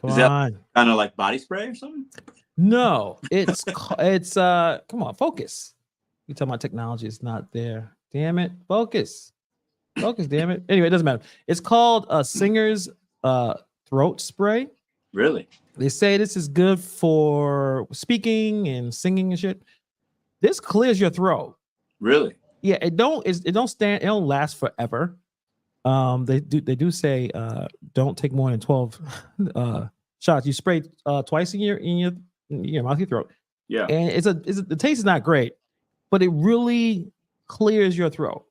Come Is that on. kind of like body spray or something? No, it's come on, focus. You talking about technology, it's not there. Damn it. Focus. Focus, damn it. Anyway, it doesn't matter. It's called a singer's throat spray. Really? They say this is good for speaking and singing and shit. This clears your throat. Really? Yeah, it don't last forever. They do say don't take more than 12 shots. You spray twice in your mouth, your throat. Yeah. And the taste is not great, but it really clears your throat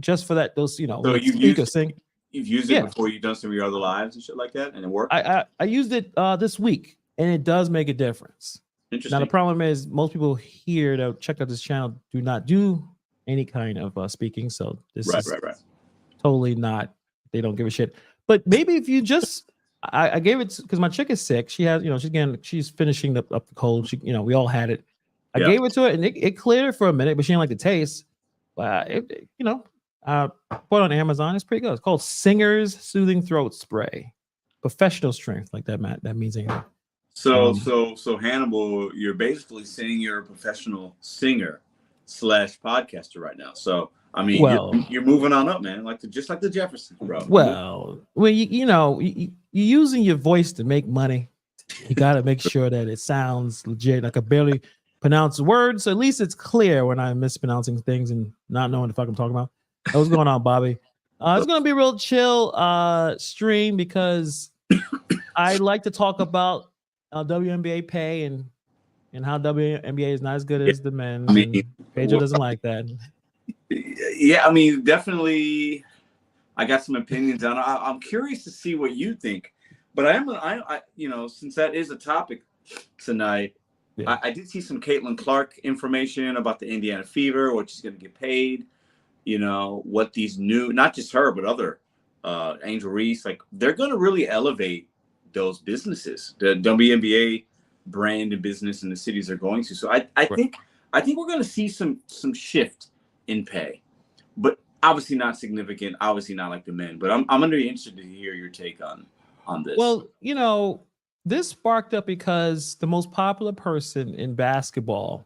just for that. Those So when you speak or sing. you've used it Yeah, before you've done some of your other lives and shit like that, and it worked. I used it this week, and it does make a difference. Now the Interesting. problem is most people here that checked out this channel do not do any kind of speaking, so this Right, is right, right. totally not. They don't give a shit. But maybe if you just, I gave it because my chick is sick. She has, she's finishing up the cold. We all had it. I Yeah. gave it to her, and it cleared her for a minute, but she didn't like the taste. But I bought it on Amazon. It's pretty good. It's called Singer's Soothing Throat Spray, professional strength. Like that, Matt. That means anything. So Hannibal, you're basically saying you're a professional singer / podcaster right now. So I mean, Well, you're moving on up, man. Just like the Jeffersons, bro. well, when you're using your voice to make money, you got to make sure that it sounds legit. Like I barely pronounce words, so at least it's clear when I'm mispronouncing things and not knowing the fuck I'm talking about. What's going on, Bobby? It's gonna be a real chill stream because I like to talk about WNBA pay and how WNBA is not as good as the men's. I mean, and Pedro doesn't like that. Yeah, I mean, definitely. I got some opinions on it. I'm curious to see what you think, but I since that is a topic tonight, Yeah. I did see some Caitlin Clark information about the Indiana Fever, what she's going to get paid. What these new, not just her, but other Angel Reese, like they're going to really elevate those businesses, the WNBA brand and business in the cities they're going to. So I think we're going to see some shift in pay, but obviously not significant. Obviously not like the men. But I'm going to be interested to hear your take on this. Well, this sparked up because the most popular person in basketball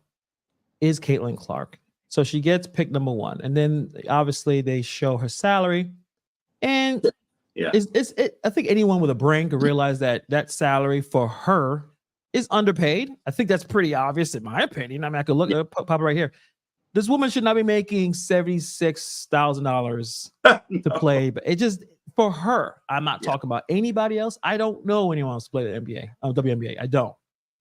is Caitlin Clark. So she gets pick number one. And then obviously they show her salary. And yeah, I think anyone with a brain could realize that salary for her is underpaid. I think that's pretty obvious in my opinion. I mean, I could look at pop it right here. This woman should not be making $76,000 to play, but it just for her. I'm not talking about anybody else. I don't know anyone else to play the NBA, WNBA. I don't.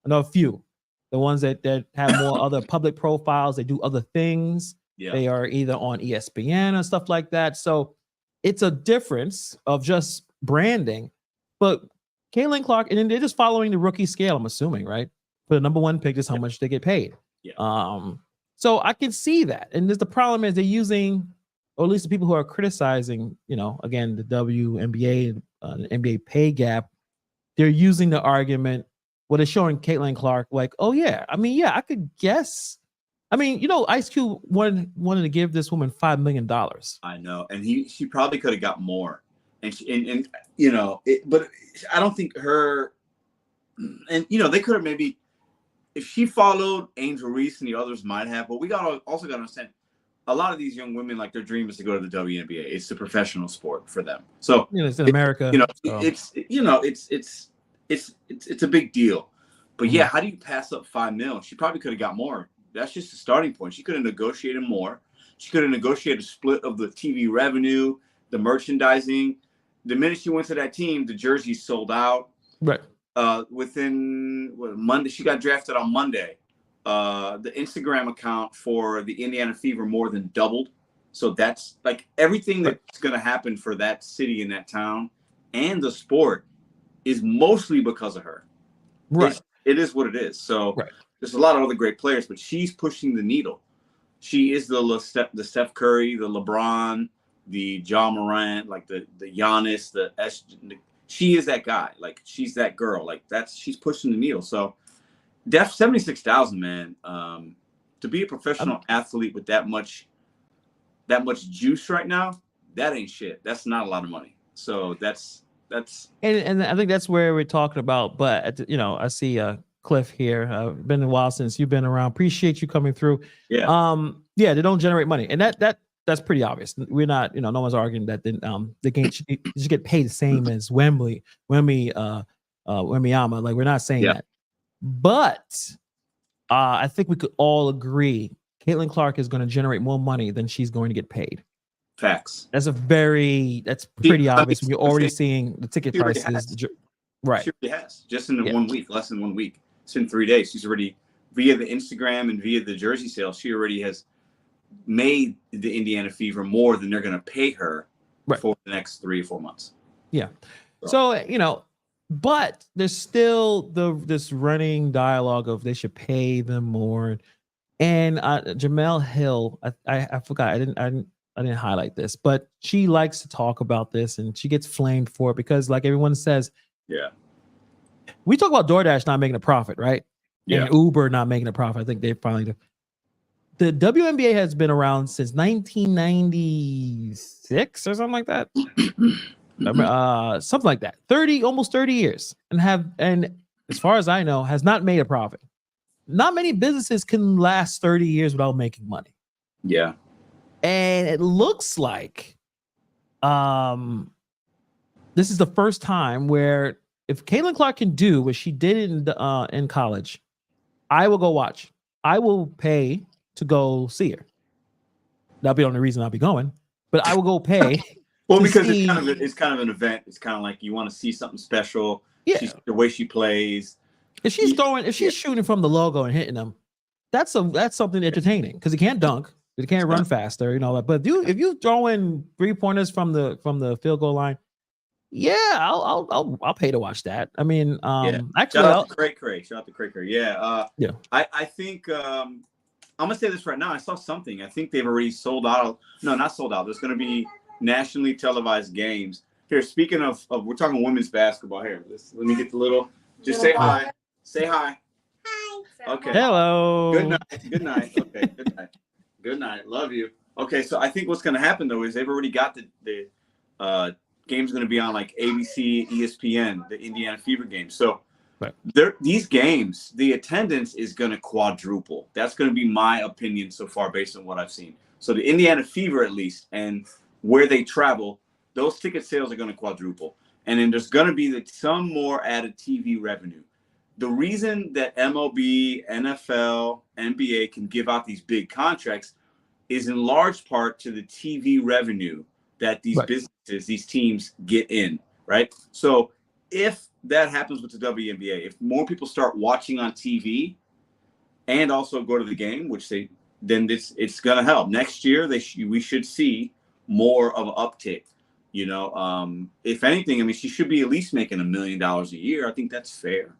I know a few. The ones that have more other public profiles, they do other things. Yeah. They are either on ESPN and stuff like that. So it's a difference of just branding. But Caitlin Clark, and then they're just following the rookie scale, I'm assuming, right? For the number one pick is how much they get paid. Yeah. So I can see that. And the problem is they're using, or at least the people who are criticizing, again, the WNBA, the NBA pay gap, they're using the argument, they're showing Caitlin Clark like, oh yeah, I mean, yeah, I could guess. I mean, Ice Cube wanted to give this woman $5 million. I know, and she probably could have got more, but I don't think her, and they could have maybe, if she followed Angel Reese and the others might have, but we also got to understand, a lot of these young women, like their dream is to go to the WNBA. It's a professional sport for them. So it's in America. It's a big deal. But yeah, how do you pass up $5 million? She probably could have got more. That's just the starting point. She could have negotiated more. She could have negotiated a split of the TV revenue, the merchandising. The minute she went to that team, the jerseys sold out. Right. Within Monday, she got drafted on Monday. The Instagram account for the Indiana Fever more than doubled. So that's like everything that's going to happen for that city and that town and the sport is mostly because of her. Right. It is what it is. So there's a lot of other great players, but she's pushing the needle. She is the Steph Curry, the LeBron, the Ja Morant, like the Giannis, she is that guy. Like she's that girl. Like she's pushing the needle. So def 76,000, man. To be a professional athlete with that much juice right now, that ain't shit. That's not a lot of money. So that's and I think that's where we're talking about. But I see Cliff here. Been a while since you've been around. Appreciate you coming through. Yeah. Yeah, they don't generate money, and that's pretty obvious. We're not, no one's arguing that the game should get paid the same as Wembyama. Like, we're not saying that, but I think we could all agree Caitlin Clark is going to generate more money than she's going to get paid. Facts. That's pretty obvious when you're already seeing the ticket prices. Right. She already has. Just in 1 week, less than 1 week. It's in 3 days. She's already, via the Instagram and via the jersey sales, she already has made the Indiana Fever more than they're going to pay her for the next 3 or 4 months. Yeah. So, but there's still this running dialogue of they should pay them more. And Jamel Hill, I forgot, I didn't highlight this, but she likes to talk about this and she gets flamed for it because, like everyone says, we talk about DoorDash not making a profit, right? Yeah. And Uber not making a profit. I think they finally do. The WNBA has been around since 1996 or something like that. Something like that. Almost 30 years, and as far as I know, has not made a profit. Not many businesses can last 30 years without making money. Yeah. And it looks like this is the first time where if Caitlin Clark can do what she did in college, I will go watch. I will pay to go see her. That'll be the only reason I'll be going, but I will go pay. Well, because it's kind of an event. It's kind of like you want to see something special. Yeah. The way she plays. If she's shooting from the logo and hitting them, that's something entertaining because he can't dunk. He can't run faster, But if you throw in 3-pointers from the field goal line, I'll pay to watch that. I mean, actually, shout out to Cray Cray. Yeah. Yeah. I think I'm gonna say this right now. I saw something. I think they've already sold out. No, not sold out. There's gonna be nationally televised games. Here, speaking of we're talking women's basketball here. Let me get the little. Just say hi. Say hi. Hi. Okay. Hello. Good night. Okay. Good night. Love you. Okay. So I think what's going to happen though is they've already got the games going to be on like ABC, ESPN, the Indiana Fever games. So these games, the attendance is going to quadruple. That's going to be my opinion so far based on what I've seen. So the Indiana Fever at least, and where they travel, those ticket sales are going to quadruple. And then there's going to be some more added TV revenue. The reason that MLB, NFL, NBA can give out these big contracts is in large part to the TV revenue that these businesses, these teams get in, right? So if that happens with the WNBA, if more people start watching on TV and also go to the game, then it's going to help. Next year, we should see more of an uptick. If anything, I mean, she should be at least making $1 million a year. I think that's fair,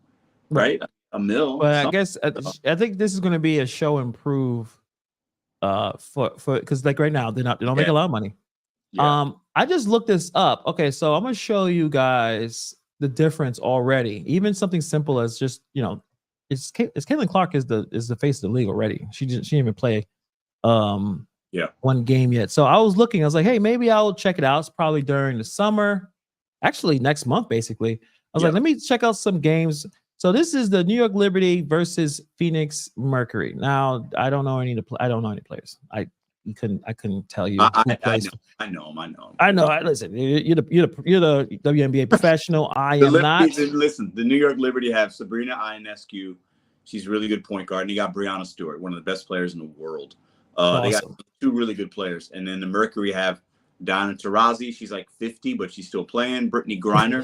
right? $1 million. But I guess I think this is going to be a show improve, for because like right now they don't make a lot of money. Yeah. I just looked this up. Okay, so I'm gonna show you guys the difference already. Even something simple as just it's Caitlin Clark is the face of the league already. She didn't even play one game yet. So I was looking, I was like, hey, maybe I'll check it out. It's probably during the summer, actually next month, basically. I was like, let me check out some games. So this is the New York Liberty versus Phoenix Mercury. Now I don't know any players. I couldn't tell you. I know them. Listen, you're the WNBA professional. I am not. Listen, the New York Liberty have Sabrina Ionescu. She's a really good point guard. And you got Breanna Stewart, one of the best players in the world. Awesome. They got 2 really good players. And then the Mercury have Diana Taurasi. She's like 50, but she's still playing. Brittany Griner.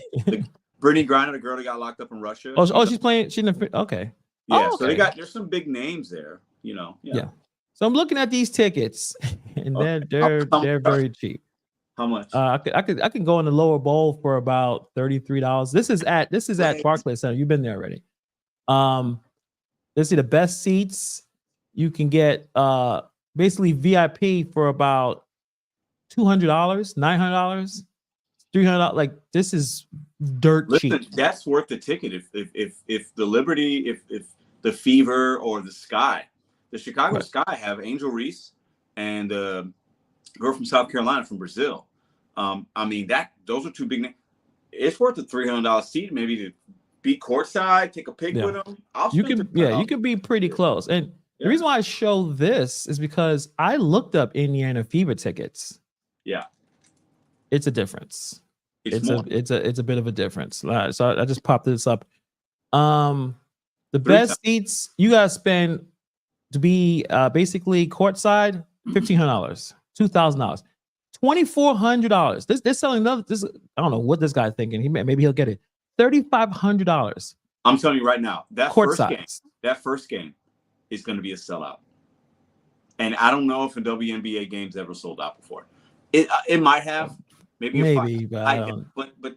Brittany Griner, the girl that got locked up in Russia. She's playing. Okay. Yeah, so there's some big names there, Yeah. So I'm looking at these tickets, and they're very cheap. How much? I can go in the lower bowl for about $33. This is at Barclays Center. You've been there already. Let's see the best seats. You can get basically VIP for about $200, $900, $300. Like this is dirt cheap. That's worth the ticket. If the Liberty, if the Fever or the Sky. The Chicago Sky have Angel Reese and a girl from South Carolina from Brazil. I mean, those are 2 big names. it's worth a $300 seat, maybe to be courtside, take a pic with them. You can be pretty close. And the reason why I show this is because I looked up Indiana Fever tickets. Yeah, it's a difference. It's a bit of a difference. So I just popped this up. The best seats you guys spend to be basically courtside, $1,500, $2,000, $2,400. They're selling another. This I don't know what this guy's thinking. Maybe he'll get it. $3,500. I'm telling you right now, that courtside. first game is going to be a sellout. And I don't know if a WNBA game's ever sold out before. It might have, maybe, but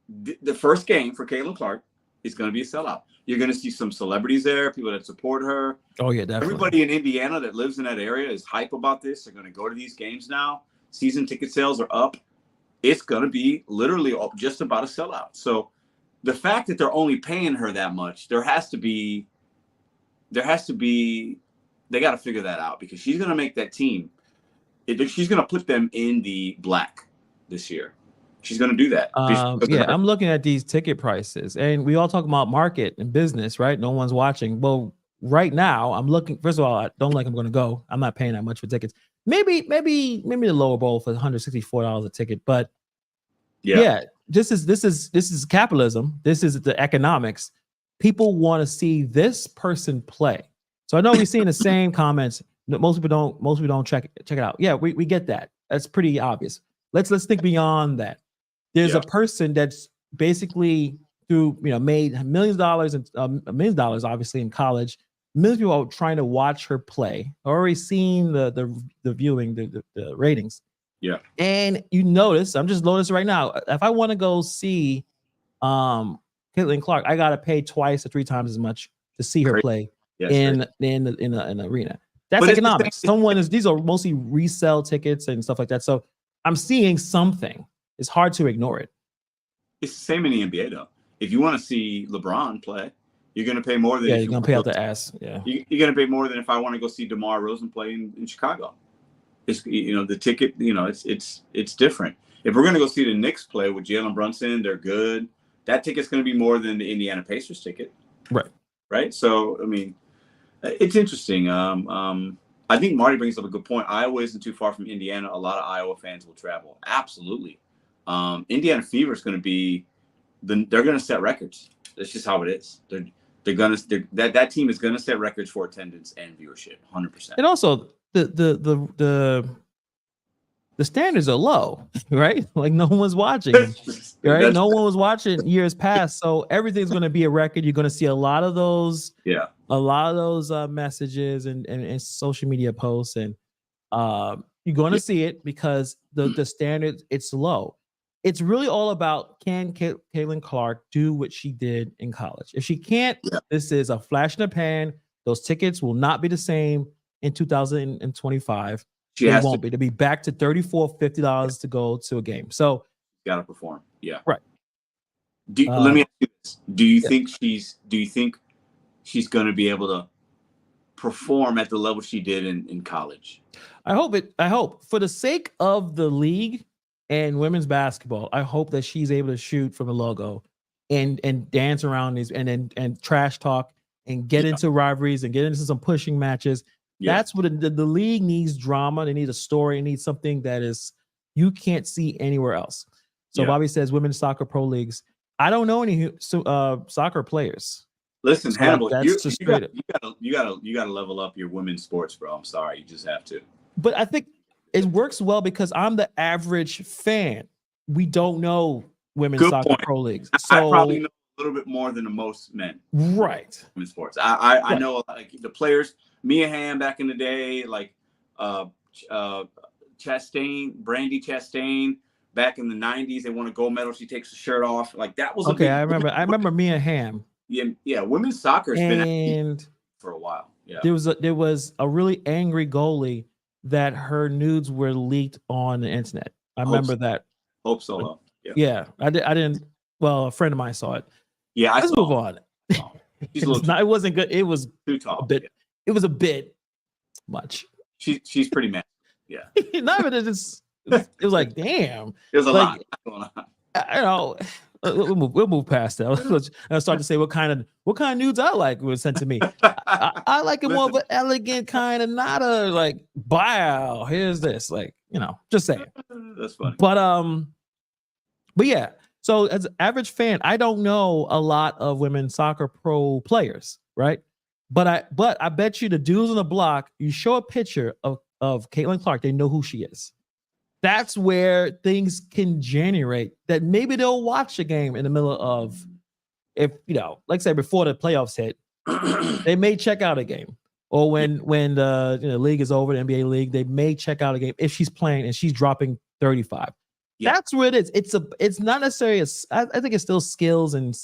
the first game for Caitlin Clark is going to be a sellout. You're going to see some celebrities there, people that support her. Oh yeah, definitely. Everybody in Indiana that lives in that area is hype about this. They're going to go to these games now. Season ticket sales are up. It's going to be literally just about a sellout. So the fact that they're only paying her that much, they got to figure that out, because she's going to make that team. She's going to put them in the black this year. She's going to do that. I'm looking at these ticket prices, and we all talk about market and business, right? No one's watching. Well, right now I'm looking. First of all, I don't like I'm going to go. I'm not paying that much for tickets. Maybe the lower bowl for $164 a ticket, but yeah, this is capitalism. This is the economics. People want to see this person play. So I know we've seen the same comments. Most people don't check it out. Yeah, we get that. That's pretty obvious. Let's think beyond that. There's a person that's basically made millions of dollars and $1 million obviously in college. Millions of people are trying to watch her play. Already seen the viewing, the ratings. Yeah. And you notice, I'm just noticing right now, if I want to go see Caitlin Clark, I gotta pay 2 or 3 times as much to see her play in an arena. That's economics. These are mostly resale tickets and stuff like that. So I'm seeing something. It's hard to ignore it. It's the same in the NBA though. If you want to see LeBron play, you're going to pay more than you're going to pay out the ass. Yeah, you're going to pay more than if I want to go see DeMar Rosen play in Chicago. It's the ticket. It's different. If we're going to go see the Knicks play with Jalen Brunson, they're good. That ticket's going to be more than the Indiana Pacers ticket. Right. So I mean, it's interesting. I think Marty brings up a good point. Iowa isn't too far from Indiana. A lot of Iowa fans will travel. Absolutely. Indiana Fever is going to be they're going to set records. That's just how it is. That team is going to set records for attendance and viewership, 100%. And also the standards are low, right? Like no one's watching, right? No one was watching years past, so everything's going to be a record. You're going to see a lot of those, messages and social media posts, and you're going to see it because the standard, it's low. It's really all about, can Caitlin Clark do what she did in college? If she can't, this is a flash in the pan. Those tickets will not be the same in 2025. It won't be. To be back to $34, $50 to go to a game. So got to perform. Yeah. Right. Let me ask you this. Do you think she's going to be able to perform at the level she did in college? I hope for the sake of the league and women's basketball, I hope that she's able to shoot from the logo and dance around these and trash talk and get into rivalries and get into some pushing matches. Yeah. That's what the league needs. Drama. They need a story. They need something that is you can't see anywhere else. So Bobby says women's soccer pro leagues. I don't know any soccer players. Listen, Hannibal, you gotta level up your women's sports, bro. I'm sorry, you just have to. But I think it works well because I'm the average fan. We don't know women's soccer pro leagues. So I probably know a little bit more than the most men. Right. Women's sports. I know like the players. Mia Hamm back in the day, like Chastain, Brandy Chastain back in the 90s. They won a gold medal. She takes the shirt off. Like that was okay. I remember Mia Hamm. Yeah. Women's soccer has been for a while. Yeah. There was a really angry goalie that her nudes were leaked on the internet. I remember that. Hope so. Yeah. I didn't. Well, a friend of mine saw it. Yeah. Let's move on. It wasn't good. It was too tall. It was a bit much. She's pretty mad. Yeah. No, but it was like, damn. There's a lot going on. I don't know. we'll move past that. I'll start to say what kind of nudes I like was sent to me. I like it more of an elegant kind of, not a like, wow, here's this, like, just saying. That's funny. But yeah. So as an average fan, I don't know a lot of women soccer pro players, right? But I bet you the dudes on the block, you show a picture of Caitlin Clark, they know who she is. That's where things can generate that maybe they'll watch a game in the middle of, if like say before the playoffs hit, they may check out a game. Or when the league is over, the NBA league, they may check out a game if she's playing and she's dropping 35. Yeah. That's where it is. It's not necessarily I think it's still skills and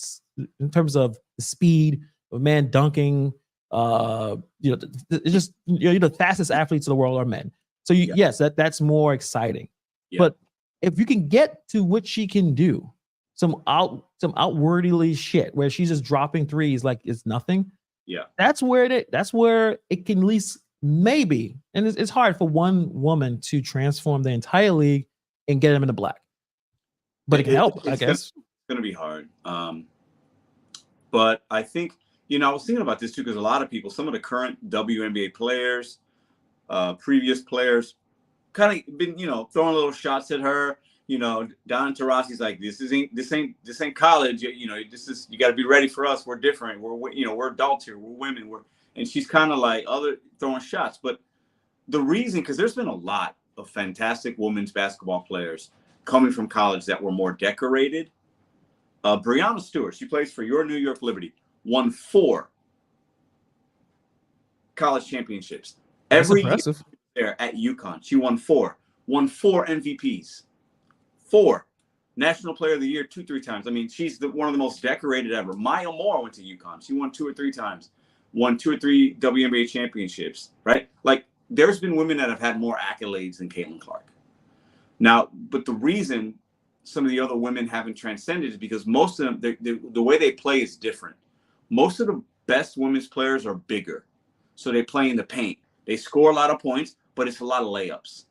in terms of the speed of man dunking. It's just the fastest athletes in the world are men. So yes, that's more exciting. Yeah. But if you can get to what she can do, some outwardly shit where she's just dropping threes like it's nothing. Yeah, that's where it can at least maybe, and it's hard for one woman to transform the entire league and get them in the black. But it can help, I guess. It's going to be hard. But I think, I was thinking about this too, because a lot of people, some of the current WNBA players, previous players, kind of been, throwing little shots at her. Don Taurasi's like, this ain't college. You got to be ready for us. We're different. We're adults here. We're women. And she's kind of like throwing shots. But the reason, because there's been a lot of fantastic women's basketball players coming from college that were more decorated. Breanna Stewart, she plays for your New York Liberty, won 4 college championships. Every year there at UConn, she won 4 MVPs, 4 National Player of the Year 2-3 times. I mean, she's one of the most decorated ever. Maya Moore went to UConn. She won 2 or 3 times, won 2 or 3 WNBA championships, right? Like, there's been women that have had more accolades than Caitlin Clark. Now, but the reason some of the other women haven't transcended is because most of them, the way they play is different. Most of the best women's players are bigger. So they play in the paint. They score a lot of points, but it's a lot of layups.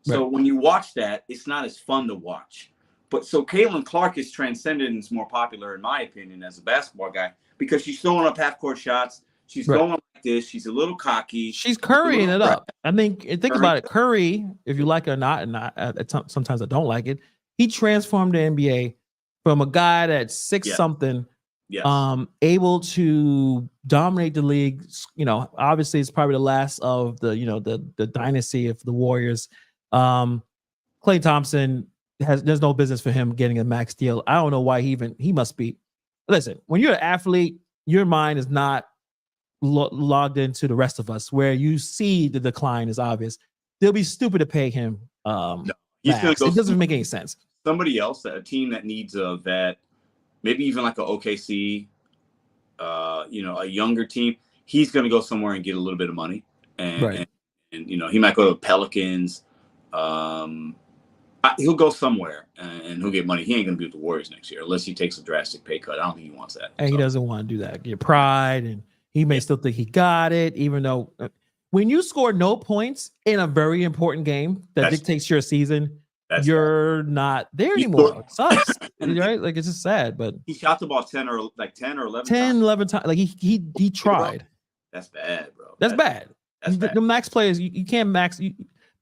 So when you watch that, it's not as fun to watch. But so Caitlin Clark is transcended and is more popular, in my opinion, as a basketball guy, because she's throwing up half-court shots. She's going like this. She's a little cocky. She's currying it up. I mean, think about it. Curry, if you like it or not, and sometimes I don't like it, he transformed the NBA from a guy that's 6-something, able to dominate the league. Obviously, it's probably the last of the dynasty of the Warriors. Klay Thompson there's no business for him getting a max deal. I don't know why he must be. Listen, when you're an athlete, your mind is not logged into the rest of us, where you see the decline is obvious. They'll be stupid to pay him. It doesn't make any sense. Somebody else, a team that needs a vet, maybe even like a OKC, a younger team, he's going to go somewhere and get a little bit of money. And he might go to Pelicans. He'll go somewhere and he'll get money. He ain't going to be with the Warriors next year unless he takes a drastic pay cut. I don't think he wants that. And he doesn't want to do that. Get pride, and he may still think he got it, even though when you score no points in a very important game that dictates your season, you're not there anymore. It sucks, right? Like, it's just sad. But he shot the ball 10 or 11 times. Like he tried. That's bad, bro. That's bad. The max players, you can't max.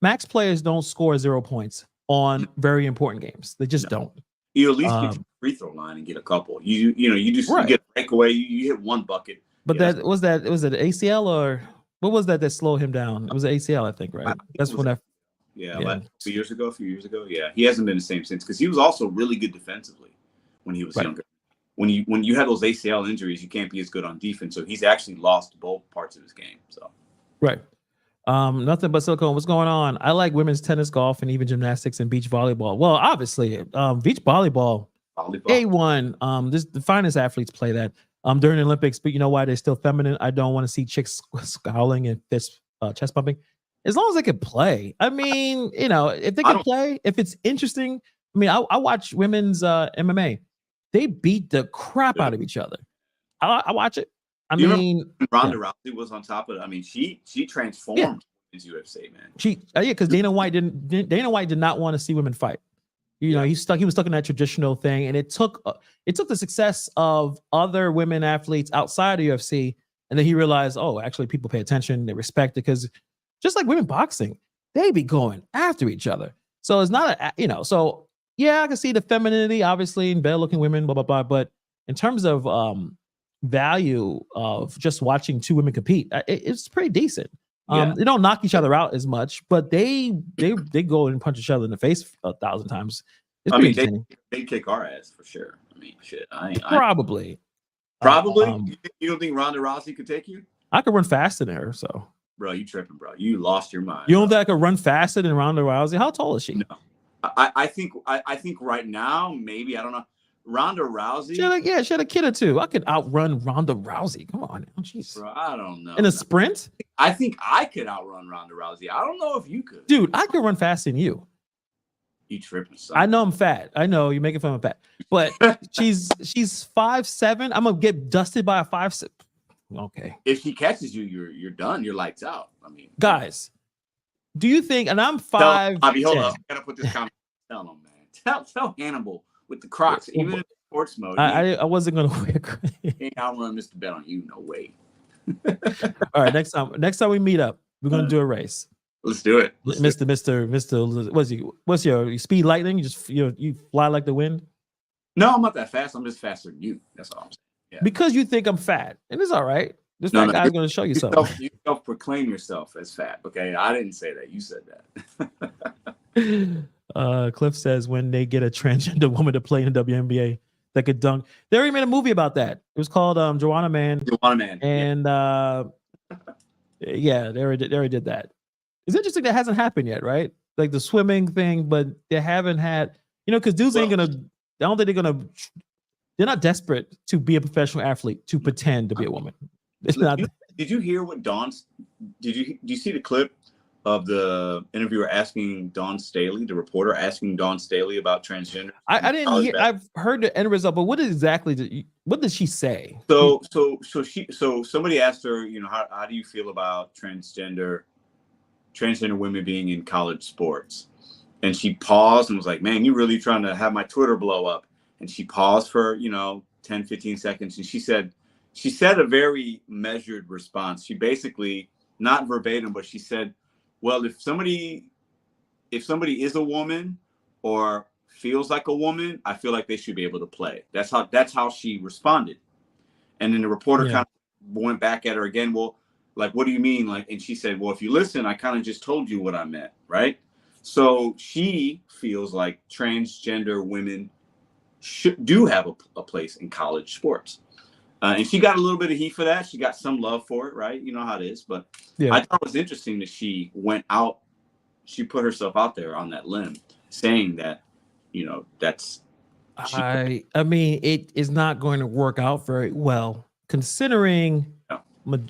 Max players don't score 0 points on very important games. They just don't. You at least get to the free throw line and get a couple. You just you get a breakaway. You hit one bucket. But was it ACL or what was that slowed him down? It was ACL, I think, right? That's when like 2 years ago, a few years ago. Yeah, he hasn't been the same since, because he was also really good defensively when he was younger. When you have those ACL injuries, you can't be as good on defense. So he's actually lost both parts of his game. So nothing but silicone. What's going on? I like women's tennis, golf, and even gymnastics and beach volleyball. Well, obviously, beach volleyball. A1. The finest athletes play that. During the Olympics, but you know why they're still feminine? I don't want to see chicks scowling and fist chest pumping. As long as they can play. I mean, if they can play, if it's interesting. I mean, I watch women's MMA. They beat the crap out of each other. I watch it. I mean, Ronda Rousey was on top of it. I mean, she transformed his UFC, man. Because Dana White did not want to see women fight. You know, he was stuck in that traditional thing, and it took the success of other women athletes outside of UFC, and then he realized, oh, actually, people pay attention, they respect it, because just like women boxing, they be going after each other. So it's not so yeah, I can see the femininity, obviously, in better looking women, blah blah blah. But in terms of value of just watching two women compete, it's pretty decent. They don't knock each other out as much, but they go and punch each other in the face 1,000 times. It's I mean, entertaining. they kick our ass for sure. I mean, shit. Probably. You don't think Ronda Rousey could take you? I could run faster than her. So, bro, you tripping, bro? You lost your mind. You don't think I could run faster than Ronda Rousey? How tall is she? No, I think right now, maybe, I don't know. Ronda Rousey. She had a kid or two. I could outrun Ronda Rousey. Come on, jeez. Bro, I don't know. In a sprint? I think I could outrun Ronda Rousey. I don't know if you could. Dude, I could run faster than you. You tripping, son. I know I'm fat. I know you're making fun of fat. But she's 5'7". I'm gonna get dusted by a 5'6". Okay. If she catches you, you're done. You're lights out. I mean, guys, do you think? And I'm 5'10". Bobby, hold up. I gotta put this comment. Tell him, man. Tell Hannibal with the Crocs, even in sports mode. I wasn't gonna wear. I'll run Mr. Bet on you. No way. All right, next time we meet up, we're gonna do a race. Let's do it, Mr. What's your speed lightning? You fly like the wind? No, I'm not that fast. I'm just faster than you. That's all I'm saying. Yeah. Because you think I'm fat, and it's all right. This fat guy's gonna show you something. You self-proclaim yourself as fat. Okay, I didn't say that. You said that. Cliff says when they get a transgender woman to play in the WNBA that could dunk. They already made a movie about that. It was called Joanna Man. Joanna Man. And yeah, they already did that. It's interesting that hasn't happened yet, right? Like the swimming thing, but they haven't had, because dudes ain't gonna. I don't think they're not desperate to be a professional athlete to pretend to be a woman. It's not. Did you hear what did you see the clip of the interviewer asking Dawn Staley, the reporter asking Dawn Staley about transgender? I didn't hear. I've heard the end result, but what did she say? So somebody asked her, how do you feel about transgender women being in college sports? And she paused and was like, man, you really trying to have my Twitter blow up. And she paused for, 10, 15 seconds. And she said a very measured response. She basically, not verbatim, but she said, well, if somebody is a woman or feels like a woman, I feel like they should be able to play. That's how she responded. And then the reporter kind of went back at her again. Well, like, what do you mean? Like, and she said, well, if you listen, I kind of just told you what I meant, right? So she feels like transgender women do have a place in college sports. And she got a little bit of heat for that. She got some love for it, right? You know how it is. But I thought it was interesting that she put herself out there on that limb saying that, that's. I mean, it is not going to work out very well considering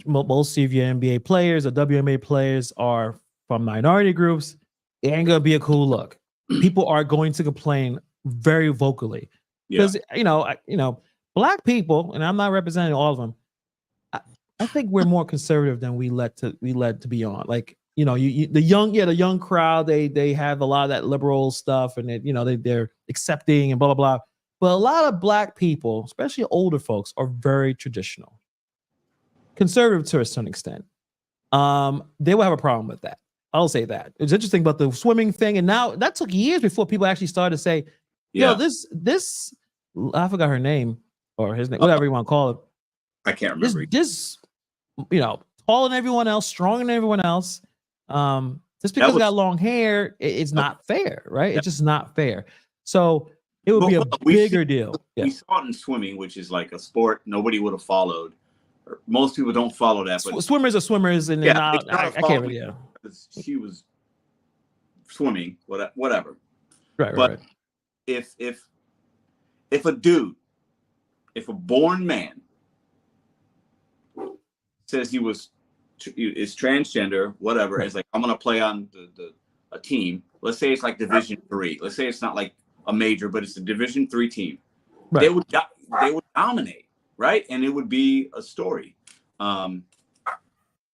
most of your NBA players or WNBA players are from minority groups. It ain't going to be a cool look. People are going to complain very vocally because, Black people, and I'm not representing all of them. I think we're more conservative than we led to be on. Like, the young crowd, they have a lot of that liberal stuff, and they're accepting and blah blah blah. But a lot of Black people, especially older folks, are very traditional, conservative to a certain extent. They will have a problem with that. I'll say that. It's interesting about the swimming thing, and now that took years before people actually started to say, this I forgot her name. Or his name, whatever you want to call it. I can't remember. This taller than everyone else, stronger than everyone else. Just because he got long hair, it's not fair, right? It's just not fair. So it would be a bigger deal. We saw it in swimming, which is like a sport nobody would have followed. Most people don't follow that. But swimmers are swimmers, and I can't really. Yeah. She was swimming, whatever. Right. But right. If if a born man says is transgender, whatever, it's like, I'm going to play on a team. Let's say it's like Division 3. Let's say it's not like a major, but it's a Division 3 team. Right. They would dominate, right? And it would be a story.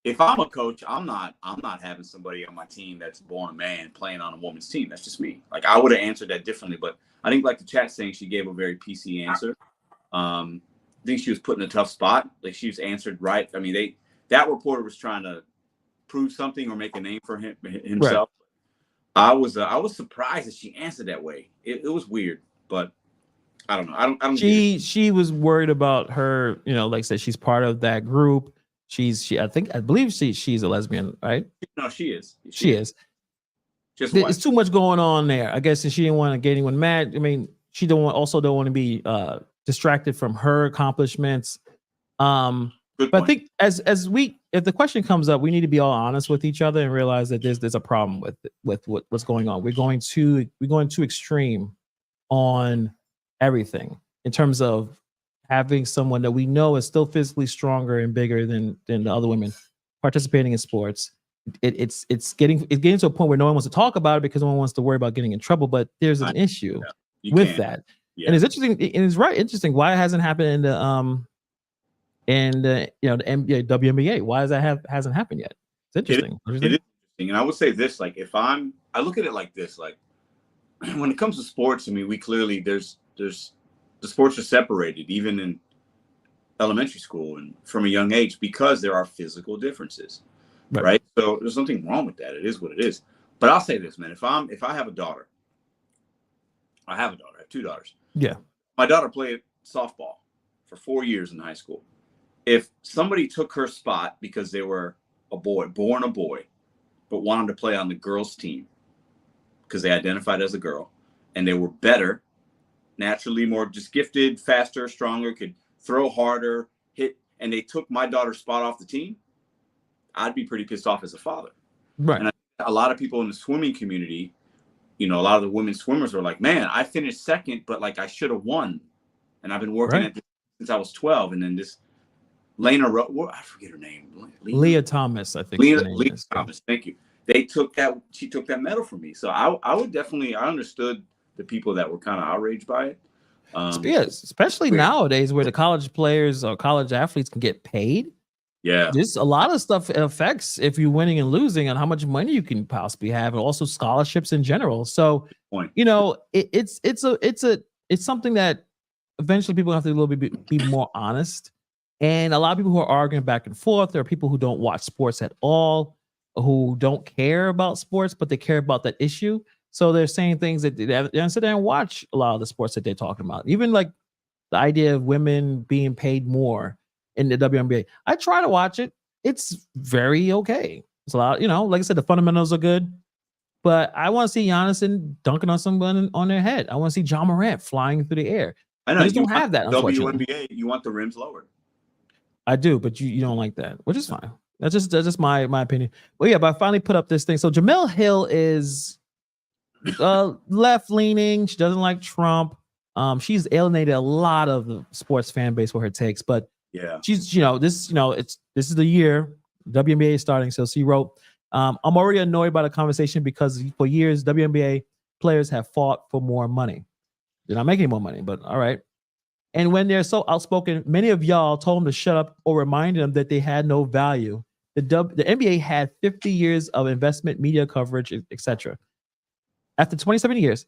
if I'm a coach, I'm not having somebody on my team that's born a man playing on a woman's team. That's just me. Like, I would have answered that differently, but I think, like the chat saying, she gave a very PC answer. I think she was put in a tough spot. Like, she was answered right. I mean, that reporter was trying to prove something or make a name for himself. Right. I was surprised that she answered that way. It was weird, but I don't know. I don't. She was worried about her. You know, like I said, she's part of that group. I believe she's a lesbian, right? No, she is. She is. Just there's too much going on there. I guess she didn't want to get anyone mad. I mean, she don't want to be distracted from her accomplishments. But I think if the question comes up, we need to be all honest with each other and realize that there's a problem with what's going on. We're going too extreme on everything in terms of having someone that we know is still physically stronger and bigger than the other women participating in sports. It's getting to a point where no one wants to talk about it because no one wants to worry about getting in trouble. But there's an issue with that, and it's interesting. And it's interesting why it hasn't happened in the NBA, WNBA. Why hasn't happened yet? It's interesting. It is interesting, and I would say this: like, I look at it like this: like, when it comes to sports, I mean, we clearly there's the sports are separated even in elementary school and from a young age because there are physical differences, right? So there's nothing wrong with that. It is what it is. But I'll say this, man: if I have a daughter, I have 2 daughters. Yeah, my daughter played softball for 4 years in high school. If somebody took her spot because they were born a boy, but wanted to play on the girls' team because they identified as a girl and they were better, naturally more just gifted, faster, stronger, could throw harder, hit, and they took my daughter's spot off the team, I'd be pretty pissed off as a father. Right. And a lot of people in the swimming community, a lot of the women swimmers are like, man, I finished second, but like I should have won. And I've been working at this since I was 12. And then this Lena, I forget her name. Leah Thomas, I think. Leah Thomas, thank you. She took that medal from me. So I would definitely, I understood the people that were kind of outraged by it. Yes, especially nowadays where the college players or college athletes can get paid. Yeah, there's a lot of stuff affects if you're winning and losing and how much money you can possibly have, and also scholarships in general. So, it's something that eventually people have to a little bit be more honest. And a lot of people who are arguing back and forth, there are people who don't watch sports at all, who don't care about sports, but they care about that issue. So they're saying things that they sit there and watch a lot of the sports that they're talking about. Even like the idea of women being paid more in the WNBA. I try to watch it. It's very okay. It's a lot, like I said, the fundamentals are good. But I want to see Giannis dunking on someone on their head. I want to see John Morant flying through the air. I know you don't have that. Unfortunately, WNBA, you want the rims lowered. I do, but you don't like that, which is fine. That's just my opinion. Well, yeah, but I finally put up this thing. So Jemele Hill is left leaning. She doesn't like Trump. She's alienated a lot of the sports fan base with her takes, but yeah, she's this is the year WNBA is starting. So she wrote, I'm already annoyed by the conversation because for years WNBA players have fought for more money. They're not making more money, but all right. And when they're so outspoken, many of y'all told them to shut up or reminded them that they had no value. The NBA had 50 years of investment, media coverage, etc. After 27 years,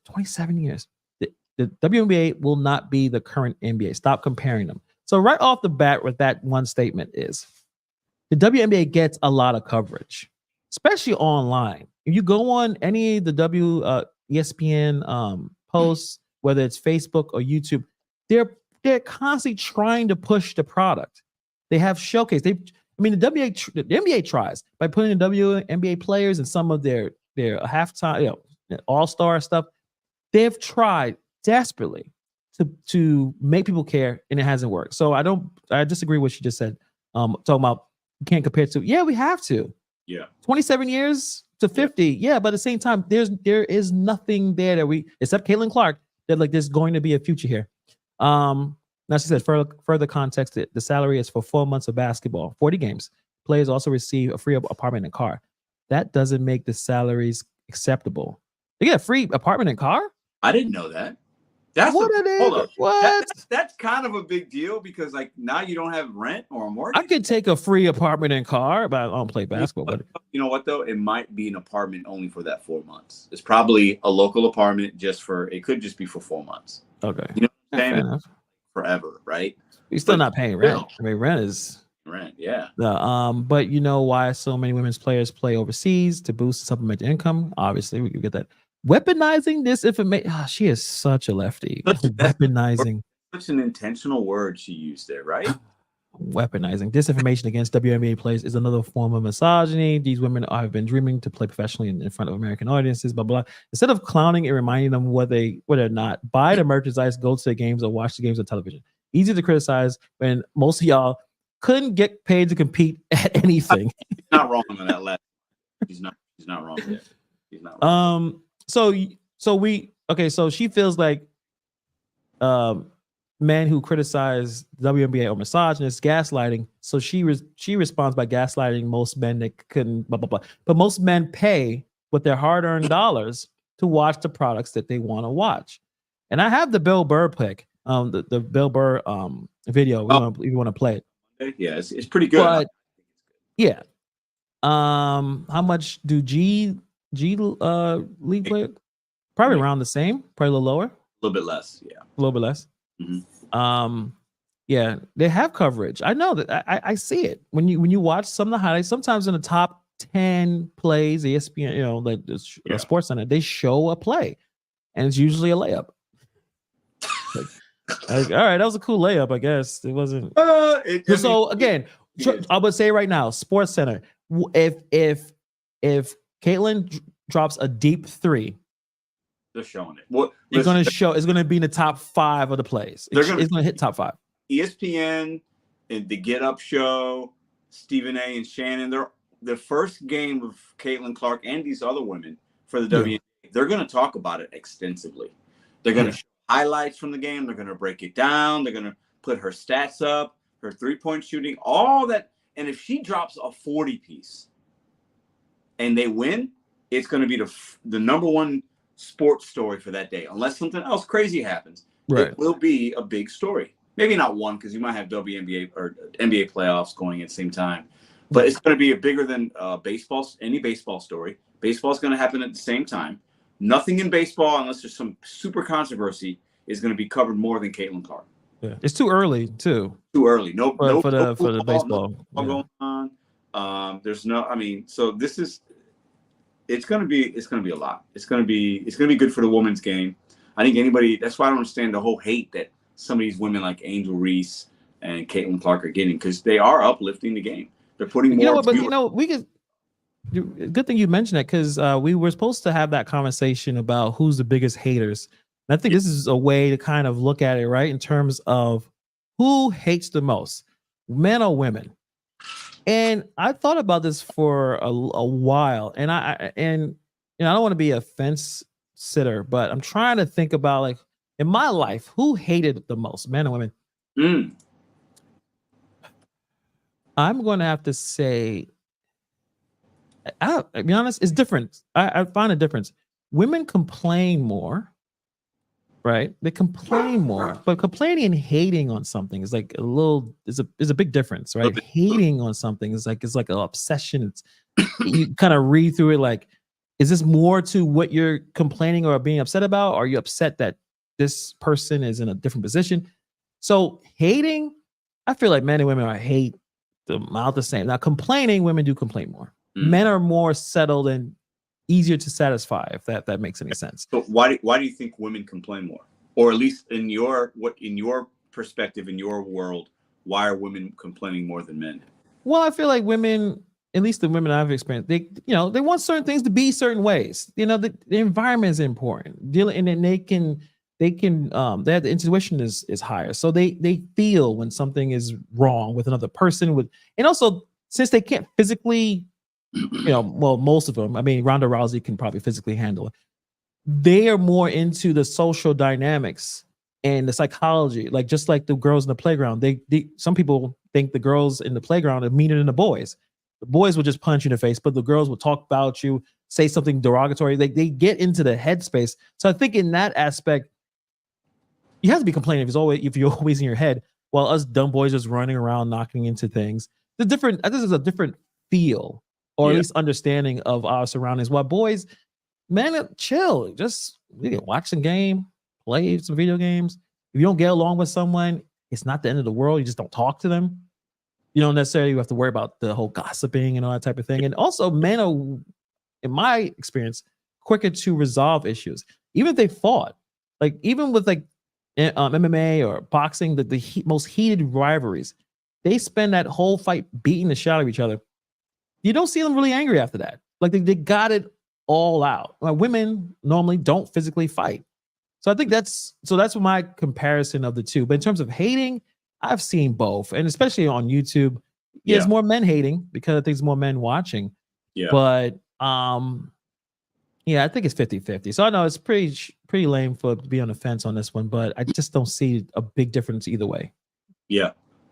the WNBA will not be the current NBA. Stop comparing them. So right off the bat with that one statement is, the WNBA gets a lot of coverage, especially online. If you go on any of the ESPN posts, whether it's Facebook or YouTube, they're constantly trying to push the product. They have showcase. The NBA tries by putting in WNBA players and some of their halftime, all-star stuff. They've tried desperately to make people care, and it hasn't worked. So I disagree with what she just said. Talking about you can't compare it to. Yeah, we have to. Yeah, 27 years to 50. Yeah, but at the same time, there is nothing there that except Caitlin Clark, that like there's going to be a future here. Now she said further context, the salary is for 4 months of basketball, 40 games. Players also receive a free apartment and car. That doesn't make the salaries acceptable. They get a free apartment and car? I didn't know that. What are they? Hold up. What? That's kind of a big deal because like now you don't have rent or a mortgage. I could take a free apartment and car, but I don't play basketball. But you know what though? It might be an apartment only for that 4 months. It's probably a local apartment it could just be for 4 months. Okay. You know what I'm Fair saying? enough. Forever, right? You're still But not paying rent. still. I mean, rent is Rent, yeah. but you know why so many women's players play overseas to boost and supplement their income? Obviously, we could get that. Weaponizing this information. She is such a lefty. Weaponizing. Such an intentional word she used there, right? Weaponizing disinformation against WNBA players is another form of misogyny. These women have been dreaming to play professionally in front of American audiences, blah, blah. Instead of clowning and reminding them whether or not buy the merchandise, go to the games, or watch the games on television. Easy to criticize when most of y'all couldn't get paid to compete at anything. He's not wrong on that last. He's not wrong there. He's not wrong. So she feels like men who criticize WNBA are misogynist, gaslighting. So she responds by gaslighting most men that couldn't blah blah blah. But most men pay with their hard-earned dollars to watch the products that they want to watch. And I have the Bill Burr pick, the Bill Burr video. You want to play it? Yeah, it's pretty good. But yeah, how much do G league play? Probably around the same, probably a little lower. A little bit less, yeah. A little bit less. Mm-hmm. Yeah, they have coverage. I know that. I see it when you watch some of the highlights. Sometimes in the top 10 plays, ESPN, like the Sports Center, they show a play, and it's usually a layup. Like, all right, that was a cool layup. I guess it wasn't. I would say right now, Sports Center. If Caitlin drops a deep three, they're showing it. It's going to show. It's going to be in the top 5 of the plays. It's going to hit top 5. ESPN and the Get Up Show, Stephen A. and Shannon. The first game of Caitlin Clark and these other women for the WNBA. They're going to talk about it extensively. They're going to show highlights from the game. They're going to break it down. They're going to put her stats up, her 3-point shooting, all that. And if she drops a 40 piece and they win, it's going to be the number one sports story for that day. Unless something else crazy happens, it will be a big story. Maybe not one, because you might have WNBA or NBA playoffs going at the same time. But it's going to be bigger than any baseball story. Baseball's going to happen at the same time. Nothing in baseball, unless there's some super controversy, is going to be covered more than Caitlin Clark. Yeah, it's too early too. Too early. No for the baseball going on. There's no. I mean, so this is. It's going to be a lot. It's going to be good for the women's game. I think anybody. That's why I don't understand the whole hate that some of these women like Angel Reese and Caitlin Clark are getting, because they are uplifting the game. They're putting more. We could. Good thing you mentioned that, because we were supposed to have that conversation about who's the biggest haters. And I think this is a way to kind of look at it, right, in terms of who hates the most, men or women. And I thought about this for a while, and I don't want to be a fence sitter, but I'm trying to think about, like, in my life, who hated the most, men or women. I'm going to have to say, I'll be honest, it's different. I find a difference. Women complain more, right? They complain more, but complaining and hating on something is like is a big difference, right? Hating on something is like an obsession. You kind of read through it like, is this more to what you're complaining or being upset about? Or are you upset that this person is in a different position? So hating, I feel like men and women hate the same. Now complaining, women do complain more. Men are more settled and easier to satisfy, if that makes any sense. So why do you think women complain more? Or at least in your perspective, in your world, why are women complaining more than men? Well, I feel like women, at least the women I've experienced, they want certain things to be certain ways. The environment is important. And then the intuition is higher. So they feel when something is wrong with another person, and also since they can't physically, most of them, I mean, Ronda Rousey can probably physically handle it. They are more into the social dynamics and the psychology, like just like the girls in the playground. Some people think the girls in the playground are meaner than the boys. The boys will just punch you in the face, but the girls will talk about you, say something derogatory. They get into the headspace. So I think in that aspect, you have to be complaining if you're always in your head, while us dumb boys just running around knocking into things. This is a different feel, or at least understanding of our surroundings. While boys, man, chill. Just we can watch some game, play some video games. If you don't get along with someone, it's not the end of the world. You just don't talk to them. You don't necessarily have to worry about the whole gossiping and all that type of thing. And also, men are, in my experience, quicker to resolve issues. Even if they fought, like even with like MMA or boxing, the most heated rivalries, they spend that whole fight beating the shit out of each other. You don't see them really angry after that. Like they got it all out. Like women normally don't physically fight. So I think that's my comparison of the two. But in terms of hating, I've seen both. And especially on YouTube, there's more men hating because I think there's more men watching. Yeah. But I think it's 50-50. So I know it's pretty lame to be on the fence on this one, but I just don't see a big difference either way. Yeah.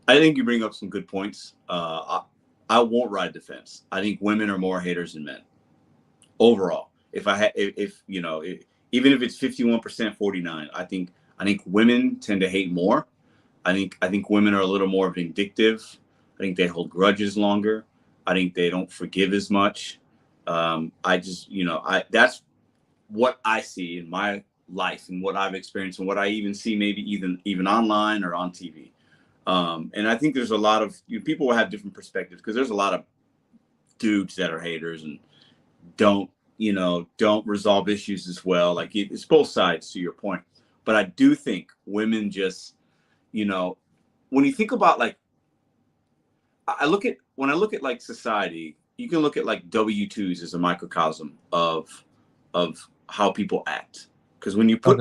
I think you bring up some good points. I won't ride the fence. I think women are more haters than men overall. Even if it's 51%, 49, I think women tend to hate more. I think women are a little more vindictive. I think they hold grudges longer. I think they don't forgive as much. That's what I see in my life and what I've experienced and what I even see maybe even online or on TV. And I think there's a lot of people will have different perspectives because there's a lot of dudes that are haters and don't resolve issues as well. Like it's both sides to your point. But I do think women just, when you think about like, when I look at like society, you can look at like W-2s as a microcosm of how people act. Because when you put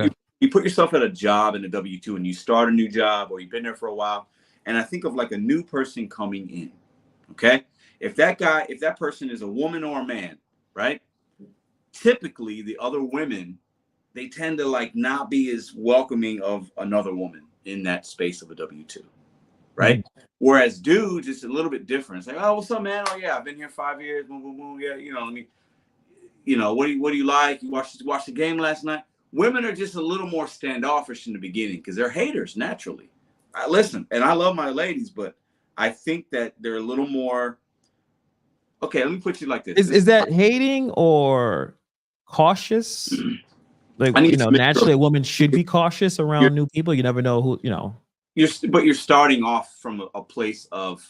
yourself at a job in a W-2 and you start a new job or you've been there for a while, and I think of like a new person coming in, okay? If that person is a woman or a man, right? Typically the other women, they tend to like not be as welcoming of another woman in that space of a W-2, right? Mm-hmm. Whereas dudes, it's a little bit different. It's like, oh, what's up, man? Oh yeah, I've been here 5 years. Boom, boom, boom. Yeah, let me. What do you like? You watch the game last night. Women are just a little more standoffish in the beginning because they're haters naturally. Listen, and I love my ladies, but I think that they're a little more. Okay, let me put you like this. Is that hating or cautious? Like naturally, a woman should be cautious around new people. You never know who. You're starting off from a place of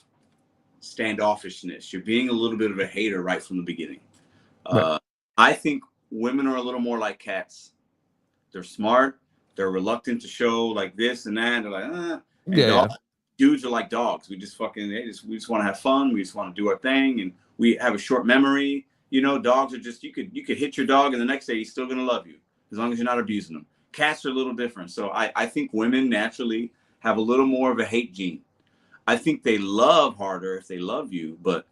standoffishness. You're being a little bit of a hater right from the beginning. Right. I think women are a little more like cats. They're smart. They're reluctant to show like this and that. They're like, dudes are like dogs. We just want to have fun. We just want to do our thing, and we have a short memory. Dogs are just you could hit your dog, and the next day he's still gonna love you as long as you're not abusing them. Cats are a little different. So I think women naturally have a little more of a hate gene. I think they love harder if they love you, but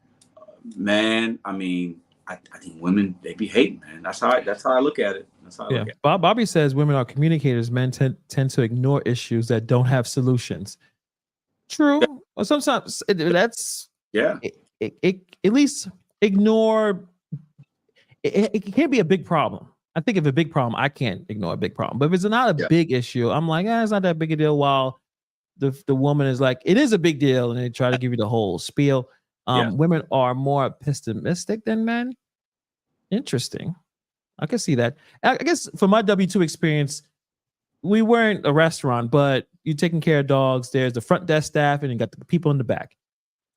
man, I mean, I think women, they be hating, man. That's how I look at it. That's how I look at it. Bobby says women are communicators. Men tend to ignore issues that don't have solutions. True. Well, sometimes that's It at least ignore. It can't be a big problem. I think if a big problem, I can't ignore a big problem. But if it's not a big issue, I'm like, it's not that big a deal. While the woman is like, it is a big deal, and they try to give you the whole spiel. Women are more pessimistic than men. Interesting. I can see that. I guess from my W-2 experience, we weren't a restaurant, but you're taking care of dogs. There's the front desk staff, and you got the people in the back.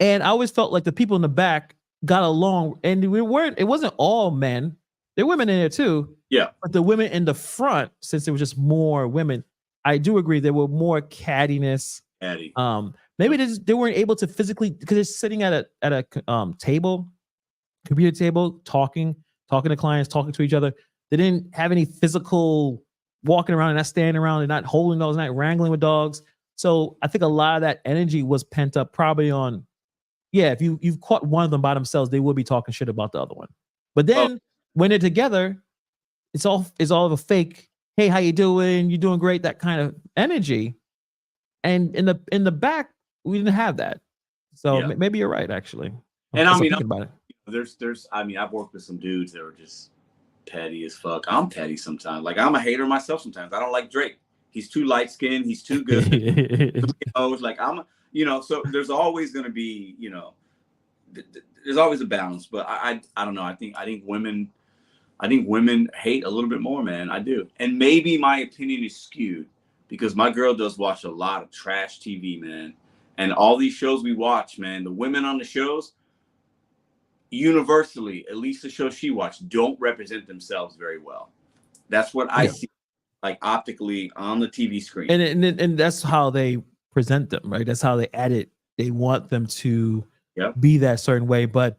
And I always felt like the people in the back got along, and it wasn't all men. There were women in there too. Yeah. But the women in the front, since there was just more women, I do agree there were more cattiness. Catty. Maybe they weren't able to physically, because they're sitting at a table, computer table, talking to clients, talking to each other. They didn't have any physical walking around and not standing around and not holding dogs, not wrangling with dogs. So I think a lot of that energy was pent up probably on, if you've caught one of them by themselves, they will be talking shit about the other one. But then when they're together, it's all of a fake, hey, how you doing? You're doing great, that kind of energy. And in the back, we didn't have that. So maybe you're right, actually. And I mean, about it. I've worked with some dudes that were just petty as fuck. I'm petty sometimes. Like, I'm a hater myself sometimes. I don't like Drake. He's too light skinned. He's too good. It's like so there's always going to be, there's always a balance. But I don't know. I think women hate a little bit more, man. I do. And maybe my opinion is skewed because my girl does watch a lot of trash TV, man. And all these shows we watch, man, the women on the shows, universally, at least the shows she watched, don't represent themselves very well. That's what I see, like optically on the TV screen. And that's how they present them, right? That's how they edit. They want them to be that certain way. But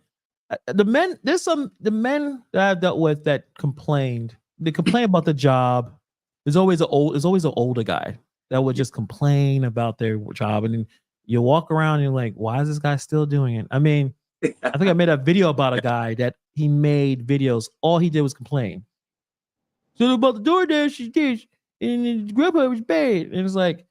the men that I've dealt with that complained. They complain about the job. There's always an older guy that would just complain about their job, and then you walk around and you're like, why is this guy still doing it? I mean, I think I made a video about a guy that he made videos. All he did was complain. So about the DoorDash dish and the Grubhub was bad, and it's like,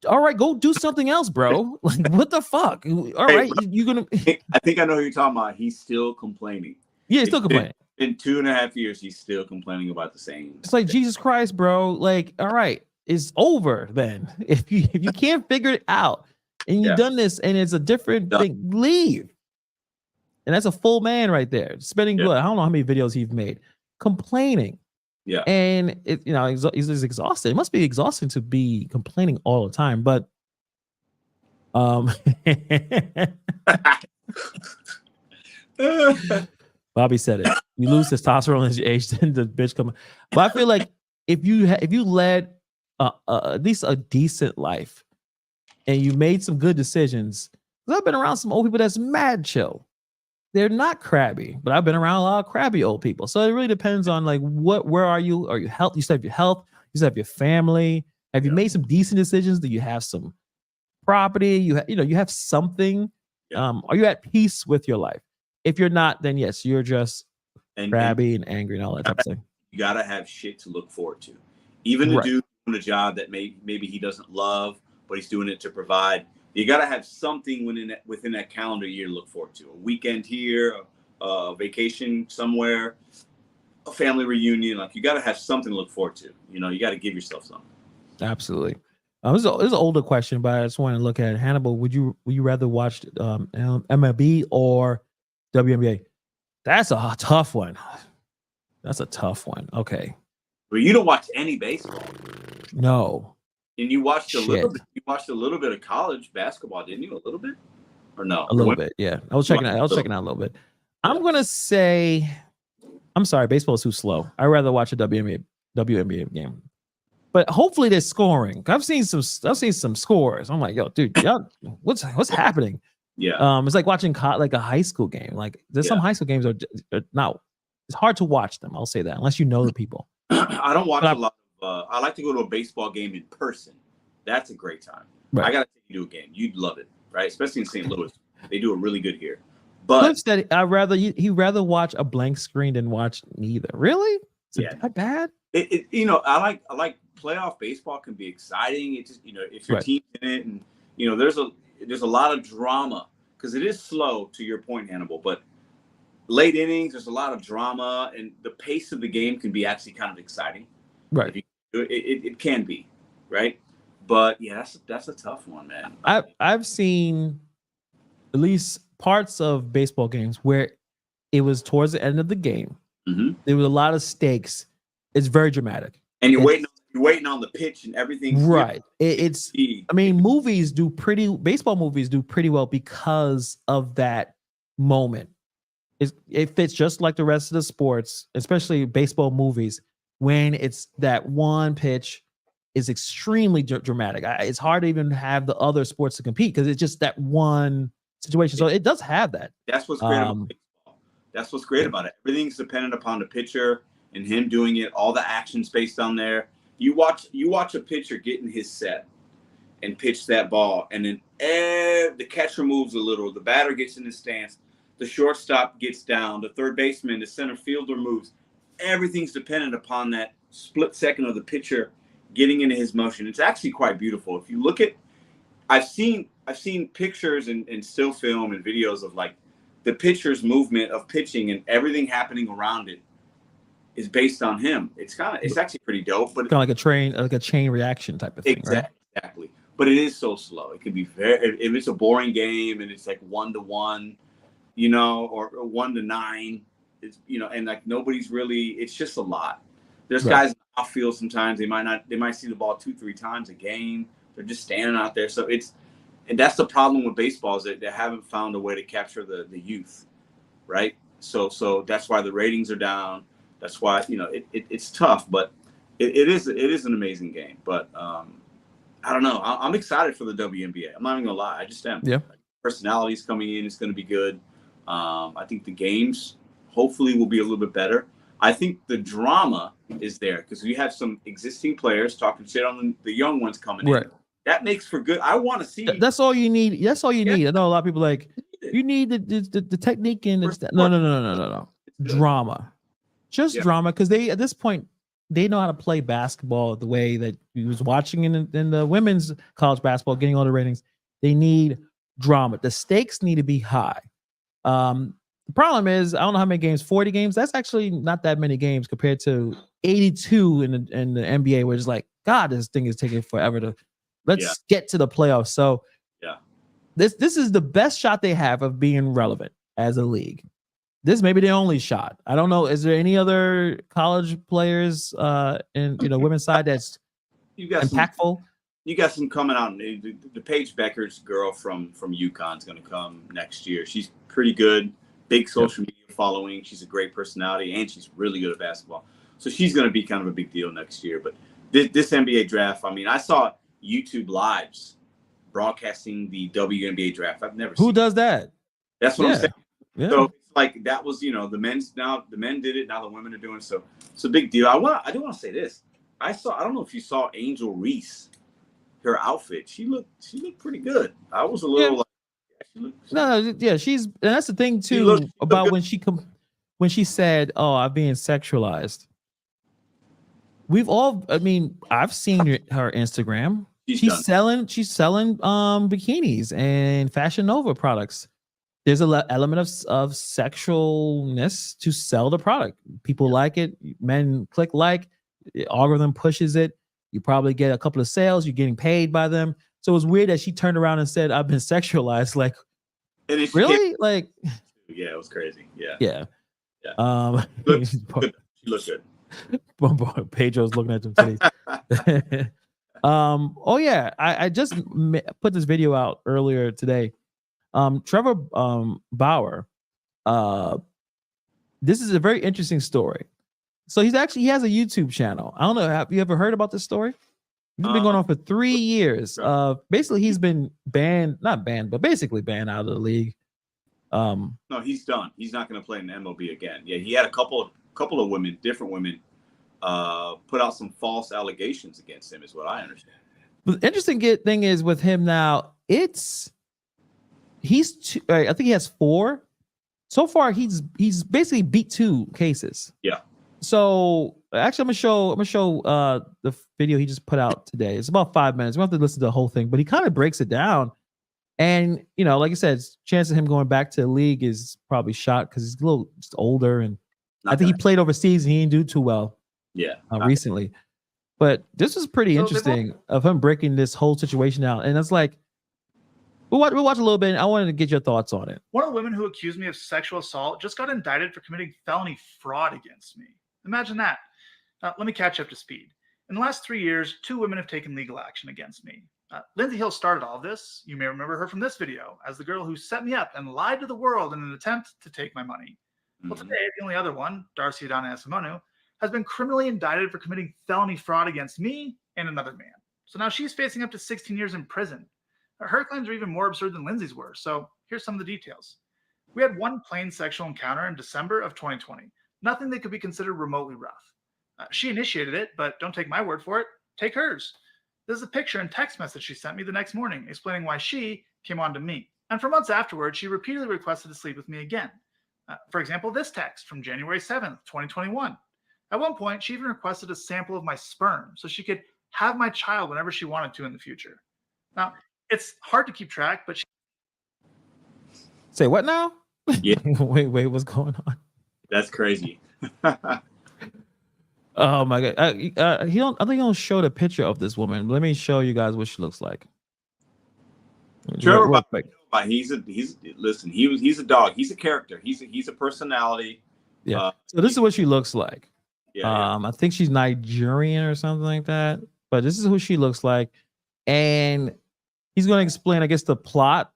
all right, go do something else, bro. Like, what the fuck? All right, bro, you're gonna. I think I know who you're talking about. He's still complaining. Yeah, he's still complaining. In 2.5 years, he's still complaining about the same. It's like, Jesus Christ, bro. Like, all right, it's over then. If you can't figure it out and you've done this and it's a different thing, leave. And that's a full man right there. Spending good. I don't know how many videos he's made complaining. Yeah. And he's exhausted. It must be exhausting to be complaining all the time. But Bobby said it. You lose testosterone as you age, then the bitch come. But I feel like if you led at least a decent life and you made some good decisions, because I've been around some old people that's mad chill. They're not crabby, but I've been around a lot of crabby old people. So it really depends on like where are you? Are you health? You still have your health. You still have your family. Have you made some decent decisions? Do you have some property? You have something. Are you at peace with your life? If you're not, then yes, you're just crabby and angry and all that type of thing. You gotta have shit to look forward to. Even the dude doing a job that maybe he doesn't love, but he's doing it to provide. You got to have something within that calendar year to look forward to. A weekend here, a vacation somewhere, a family reunion. Like, you got to have something to look forward to. You got to give yourself something. Absolutely. This is an older question, but I just want to look at it. Hannibal, would you rather watch MLB or WNBA? That's a tough one. That's a tough one. Okay. But you don't watch any baseball. No. And you watched a little bit. You watched a little bit of college basketball, didn't you? A little bit, or no? A little bit, yeah. I was checking out a little bit. I'm gonna say, I'm sorry, baseball is too slow. I'd rather watch a WNBA game. But hopefully they're scoring. I've seen some scores. I'm like, yo, dude, what's happening? Yeah. It's like watching like a high school game. Like there's some high school games are not. It's hard to watch them. I'll say that unless you know the people. I don't watch a lot. I like to go to a baseball game in person. That's a great time. Right. I got to take you to a game. You'd love it, right? Especially in St. Louis. They do it really good here. But he'd rather watch a blank screen than watch neither. Really? Is it that bad? I like playoff baseball can be exciting. It's just, if your team's in it, and there's a lot of drama because it is slow, to your point, Hannibal. But late innings, there's a lot of drama, and the pace of the game can be actually kind of exciting. Right. It can be, right? But yeah, that's a tough one, man. I've seen at least parts of baseball games where it was towards the end of the game. Mm-hmm. There was a lot of stakes. It's very dramatic. And you're waiting on the pitch and everything. Right. I mean, baseball movies do pretty well because of that moment. It fits just like the rest of the sports, especially baseball movies. When it's that one pitch is extremely dramatic. It's hard to even have the other sports to compete because it's just that one situation. So it does have that. That's what's great about baseball. That's what's great about it. Everything's dependent upon the pitcher and him doing it. All the action spaced on there. You watch a pitcher get in his set and pitch that ball, and then the catcher moves a little. The batter gets in his stance. The shortstop gets down. The third baseman, the center fielder moves. Everything's dependent upon that split second of the pitcher getting into his motion. It's actually quite beautiful. If you look at, I've seen pictures and still film and videos of like the pitcher's movement of pitching and everything happening around it. is based on him. It's actually pretty dope, but kind of like a chain reaction type of thing, right? Exactly. But it is so slow. It could be if it's a boring game and it's like 1-1, you know, or 1-9, it's, you know, and like nobody's really. It's just a lot. There's guys in the outfield sometimes they might see the ball 2-3 times a game. They're just standing out there. So and that's the problem with baseball is that they haven't found a way to capture the youth, right? So that's why the ratings are down. That's why, you know, it's tough, but it is an amazing game. But I don't know. I'm excited for the WNBA. I'm not even gonna lie. I just am. Yeah. Personalities coming in. It's going to be good. I think the games hopefully will be a little bit better. I think the drama is there because we have some existing players talking shit on the young ones coming in. That makes for good. I want to see. That's all you need. That's all you need. I know a lot of people like you need the technique and no. Drama, just drama because they at this point they know how to play basketball the way that you was watching in the women's college basketball, getting all the ratings. They need drama. The stakes need to be high. The problem is, I don't know how many games, 40 games. That's actually not that many games compared to 82 in the NBA, where it's like, God, this thing is taking forever to let's get to the playoffs. So this is the best shot they have of being relevant as a league. This may be the only shot. I don't know. Is there any other college players in women's side that's impactful? You got some coming out. The Paige Becker's girl from UConn is going to come next year. She's pretty good. Big social media following. She's a great personality, and she's really good at basketball. So she's going to be kind of a big deal next year. But this NBA draft, I mean, I saw YouTube lives broadcasting the WNBA draft. I've never seen. Who does that? That's what I'm saying. Yeah. So it's like that was, the men did it. Now the women are doing it. So it's a big deal. I do want to say this. I don't know if you saw Angel Reese, her outfit. She looked pretty good. I was a little she's and that's the thing too about when she said, "Oh, I'm being sexualized." I've seen her Instagram. She's selling bikinis and Fashion Nova products. There's an element of sexualness to sell the product. People like it. Men click like. The algorithm pushes it. You probably get a couple of sales. You're getting paid by them. So it was weird that she turned around and said, "I've been sexualized." Like, really? Like, yeah, it was crazy. Yeah. She looks good. Pedro's looking at them titties. I just put this video out earlier today. Trevor Bauer. This is a very interesting story. So he has a YouTube channel. I don't know. Have you ever heard about this story? He's been going on for 3 years. Basically, he's been not banned, but basically banned out of the league. No, he's done. He's not going to play in the MLB again. Yeah, he had a couple of women, different women, put out some false allegations against him, is what I understand. The interesting thing is with him now, I think he has 4. So far, he's basically beat 2 cases. Yeah. So actually, I'm gonna show the video he just put out today. It's about 5 minutes. We don't have to listen to the whole thing, but he kind of breaks it down. And like I said, chance of him going back to the league is probably shot because he's a little just older, and I think he played overseas and he didn't do too well. Yeah, recently. But this was pretty interesting of him breaking this whole situation out, and it's like we'll watch a little bit. And I wanted to get your thoughts on it. One of the women who accused me of sexual assault just got indicted for committing felony fraud against me. Imagine that. Let me catch up to speed. In the last 3 years, 2 women have taken legal action against me. Lindsay Hill started all of this. You may remember her from this video as the girl who set me up and lied to the world in an attempt to take my money. Mm-hmm. Well, today, the only other one, Darcy Adana Asimonu, has been criminally indicted for committing felony fraud against me and another man. So now she's facing up to 16 years in prison. Her claims are even more absurd than Lindsay's were. So here's some of the details. We had one plain sexual encounter in December of 2020. Nothing that could be considered remotely rough. She initiated it, but don't take my word for it. Take hers. This is a picture and text message she sent me the next morning explaining why she came on to me. And for months afterwards, she repeatedly requested to sleep with me again. For example, this text from January 7th, 2021. At one point, she even requested a sample of my sperm so she could have my child whenever she wanted to in the future. Now, it's hard to keep track, but Say what now? Yeah. wait, what's going on? That's crazy. Oh my god. I think he don't show the picture of this woman. Let me show you guys what she looks like. Trevor, Real quick. he's listen. He's a dog. He's a character. He's a personality. Yeah. So this is what she looks like. Yeah. I think she's Nigerian or something like that. But this is who she looks like, and he's going to explain, I guess, the plot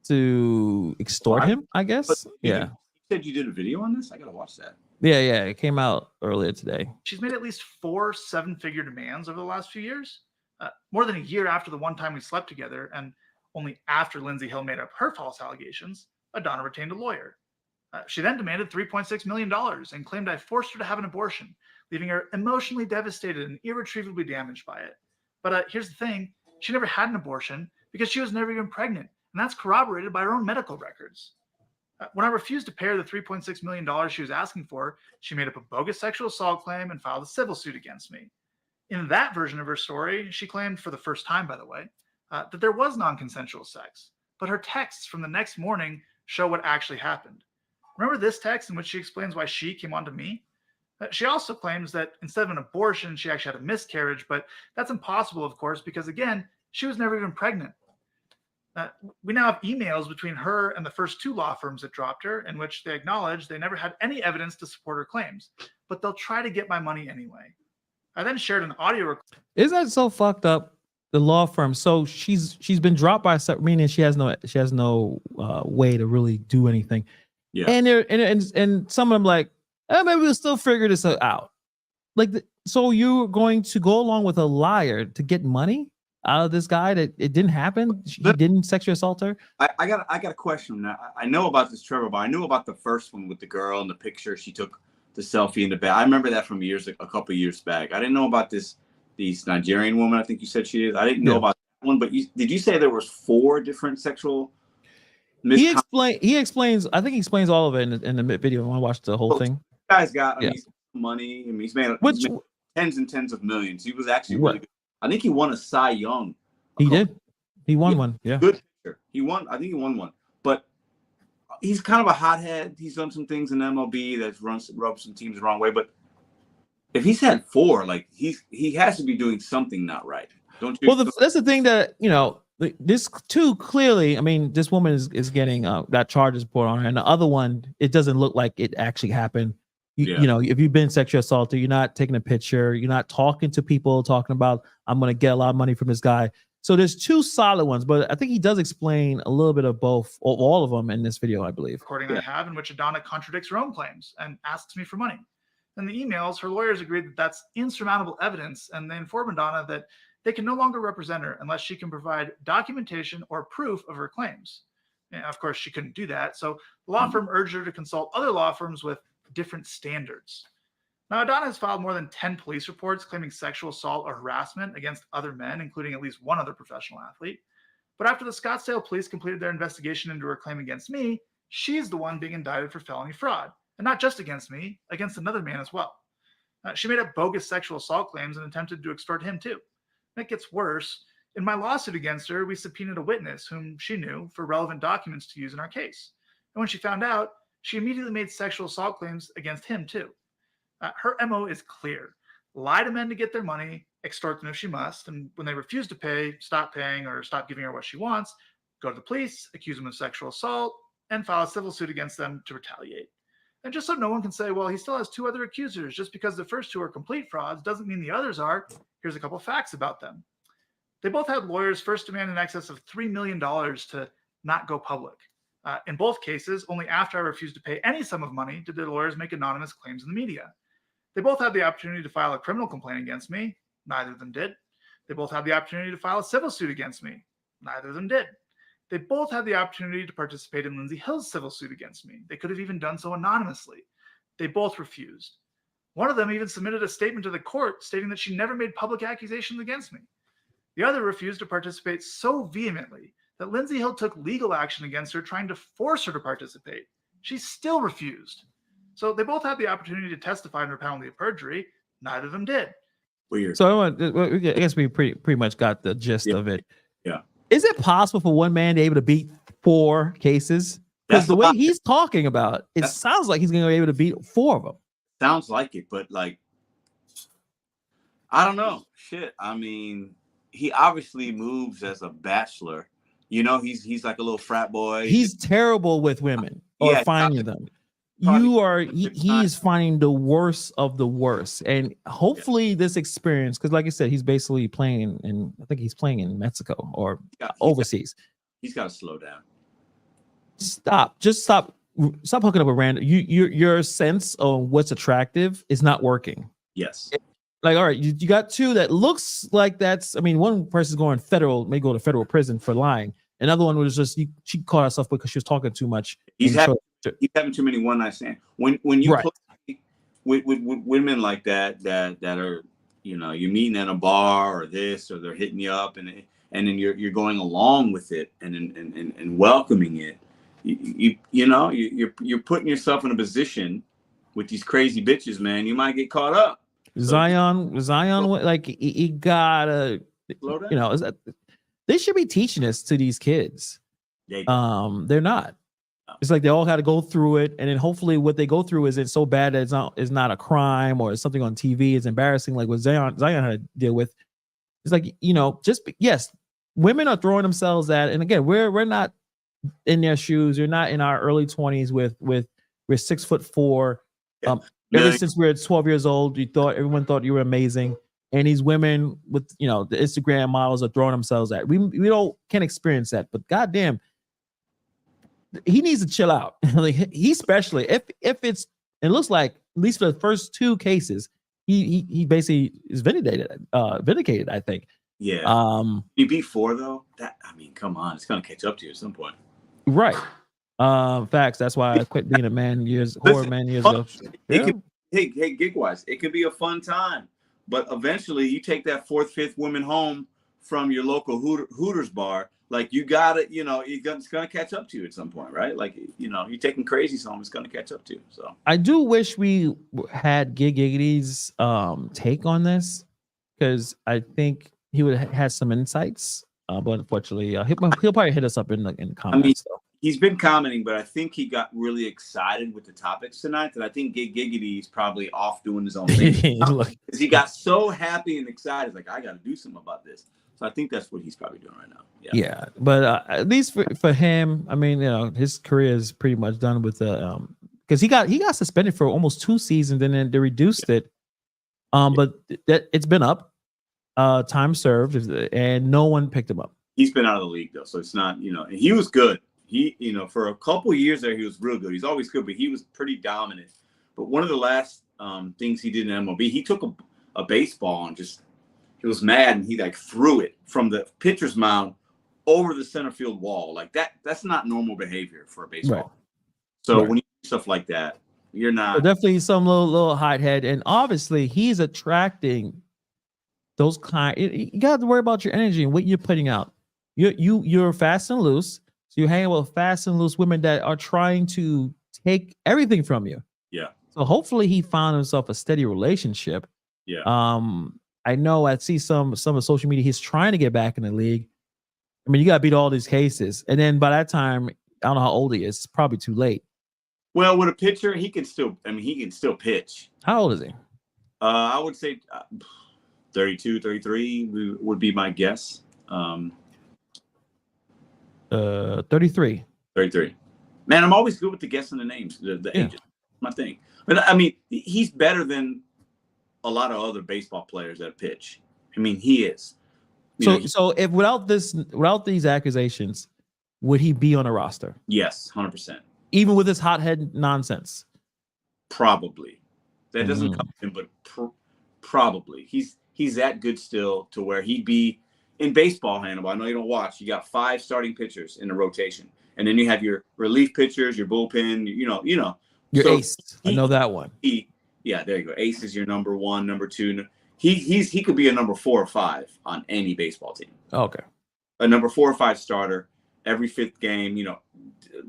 to extort him. I guess. Yeah. You said you did a video on this. I gotta watch that. Yeah. It came out earlier today. She's made at least 4 7-figure demands over the last few years, more than a year after the one time we slept together, and only after Lindsay Hill made up her false allegations. Adana retained a lawyer. She then demanded $3.6 million and claimed I forced her to have an abortion, leaving her emotionally devastated and irretrievably damaged by it. But here's the thing. She never had an abortion because she was never even pregnant, and that's corroborated by her own medical records. When I refused to pay her the $3.6 million she was asking for, she made up a bogus sexual assault claim and filed a civil suit against me. In that version of her story, she claimed, for the first time, by the way, that there was non-consensual sex, but her texts from the next morning show what actually happened. Remember this text in which she explains why she came on to me? She also claims that instead of an abortion, she actually had a miscarriage, but that's impossible, of course, because, again, she was never even pregnant. We now have emails between her and the first 2 law firms that dropped her, in which they acknowledge they never had any evidence to support her claims, but they'll try to get my money anyway. I then shared an audio. Isn't that so fucked up? The law firm. So she's been dropped by meaning she has no way to really do anything. Yeah. And some of them like, maybe we'll still figure this out. Like, so you're going to go along with a liar to get money out of this guy that it didn't happen? He didn't sexually assault her? I got a question now. I know about this, Trevor, but I knew about the first one with the girl and the picture. She took the selfie in the bed. I remember that from a couple of years back. I didn't know about this Nigerian woman. I think you said she is. I didn't know about that one, but did you say there was 4 different sexual He explains. I think he explains all of it in the video. I want to watch the whole thing. Guy's got he's money. I mean, he's made tens and tens of millions. He was actually really good. I think he won a Cy Young. He did. He won one. Yeah. Good pitcher. He won. I think he won one. But he's kind of a hothead. He's done some things in MLB that rubbed some teams the wrong way. But if he's had 4, like he has to be doing something not right. Don't you? Well, that's the thing that this too clearly. I mean, this woman is getting that charges put on her, and the other one, it doesn't look like it actually happened. You know, if you've been sexually assaulted, you're not taking a picture, you're not talking to people, talking about I'm going to get a lot of money from this guy. So there's 2 solid ones, but I think he does explain a little bit of both, or all of them, in this video, I believe. Recording I have in which Adana contradicts her own claims and asks me for money. In the emails, her lawyers agreed that that's insurmountable evidence, and they inform Adana that they can no longer represent her unless she can provide documentation or proof of her claims. And of course, she couldn't do that, so the law firm urged her to consult other law firms with different standards. Now, Adana has filed more than 10 police reports claiming sexual assault or harassment against other men, including at least one other professional athlete. But after the Scottsdale police completed their investigation into her claim against me, she's the one being indicted for felony fraud. And not just against me, against another man as well. She made up bogus sexual assault claims and attempted to extort him too. And it gets worse. In my lawsuit against her, we subpoenaed a witness whom she knew for relevant documents to use in our case. And when she found out, she immediately made sexual assault claims against him too. Her MO is clear. Lie to men to get their money, extort them if she must, and when they refuse to pay, stop paying or stop giving her what she wants, go to the police, accuse them of sexual assault, and file a civil suit against them to retaliate. And just so no one can say, well, he still has 2 other accusers. Just because the first 2 are complete frauds doesn't mean the others are. Here's a couple facts about them. They both had lawyers first demand in excess of $3 million to not go public. In both cases, only after I refused to pay any sum of money did their lawyers make anonymous claims in the media. They both had the opportunity to file a criminal complaint against me. Neither of them did. They both had the opportunity to file a civil suit against me. Neither of them did. They both had the opportunity to participate in Lindsay Hill's civil suit against me. They could have even done so anonymously. They both refused. One of them even submitted a statement to the court stating that she never made public accusations against me. The other refused to participate so vehemently that Lindsay Hill took legal action against her, trying to force her to participate. She still refused. So they both had the opportunity to testify under penalty of perjury. Neither of them did. Weird. So I guess we pretty much got the gist of it. Yeah. Is it possible for one man to be able to beat 4 cases? Because the way he's talking about, it sounds like he's going to be able to beat 4 of them. Sounds like it, but like I don't know. Shit. I mean, he obviously moves as a bachelor. You know, he's like a little frat boy. He's terrible with women or Yeah, finding them. probably You are he's finding the worst of the worst. And hopefully this experience, because like I said, he's basically playing in, I think he's playing in Mexico or overseas. He's got to slow down. Stop. Just stop hooking up with random. Your sense of what's attractive is not working. Yes. Like, all right, you got two that looks like that's, I mean, one person's going federal, may go to federal prison for lying. Another one was just she caught herself because she was talking too much. He's having too many one night stands. When you play with women like that are, you know, you're meeting at a bar or this, or they're hitting you up, and then you're going along with it and welcoming it. You know, you're putting yourself in a position with these crazy bitches, man. You might get caught up. Zion, like he gotta, you know, they should be teaching this to these kids. They're not. It's like they all got to go through it, and then hopefully what they go through isn't so bad that it's not a crime or it's something on TV. It's embarrassing, like what Zion had to deal with. It's like, you know, yes, women are throwing themselves at, and again, we're not in their shoes. You're not in our early 20s with we're 6'4". Ever since we were 12 years old, everyone thought you were amazing. And these women with, you know, the Instagram models are throwing themselves at. We can't experience that, but goddamn, he needs to chill out. Like, he especially if it's, it looks like at least for the first two cases, he basically is vindicated. I think. Yeah. You beat 4 though. I mean, come on, it's gonna catch up to you at some point. Right. Facts. That's why I quit being a man years ago. Hey, gig-wise, it could be a fun time, but eventually you take that 4th, 5th woman home from your local Hooters bar. Like, you got it, you know, it's gonna catch up to you at some point, right? Like, you know, you're taking crazies home, it's gonna catch up to you. So I do wish we had Giggity's take on this, because I think he would have had some insights. But unfortunately, he'll probably hit us up in the comments. I mean, he's been commenting, but I think he got really excited with the topics tonight that I think Giggity is probably off doing his own thing. Because he got so happy and excited, like, I got to do something about this. So I think that's what he's probably doing right now. Yeah, but at least for him, I mean, you know, his career is pretty much done with the because he got suspended for almost 2 seasons, and then they reduced it. But that it's been up, time served, and no one picked him up. He's been out of the league though, so it's not, you know, and he was good. He, you know, for a couple of years there, he was real good. He's always good, but he was pretty dominant. But one of the last things he did in MLB, he took a baseball and he was mad, and he like threw it from the pitcher's mound over the center field wall. Like that's not normal behavior for a baseball. Right. So when you do stuff like that, you're not. So definitely some little hothead, and obviously he's attracting those clients. You got to worry about your energy and what you're putting out. You're fast and loose. So you hang with fast and loose women that are trying to take everything from you. Yeah. So hopefully he found himself a steady relationship. Yeah. I know I see some of social media. He's trying to get back in the league. I mean, you got to beat all these cases, and then by that time, I don't know how old he is. It's probably too late. Well, with a pitcher, he can still pitch. How old is he? I would say 32, 33 would be my guess. 33. 33. Man, I'm always good with the guessing the names, the ages. My thing. But I mean, he's better than a lot of other baseball players that pitch. I mean, he is. So if without these accusations, would he be on a roster? Yes, 100%. Even with his hothead nonsense? Probably. That doesn't come in, but probably. He's that good still to where he'd be in baseball, Hannibal. I know you don't watch. You got 5 starting pitchers in the rotation, and then you have your relief pitchers, your bullpen. You know. Your ace. I know that one. Yeah, there you go. Ace is your number 1, number 2. He could be a number 4 or 5 on any baseball team. Okay. A number 4 or 5 starter every 5th game.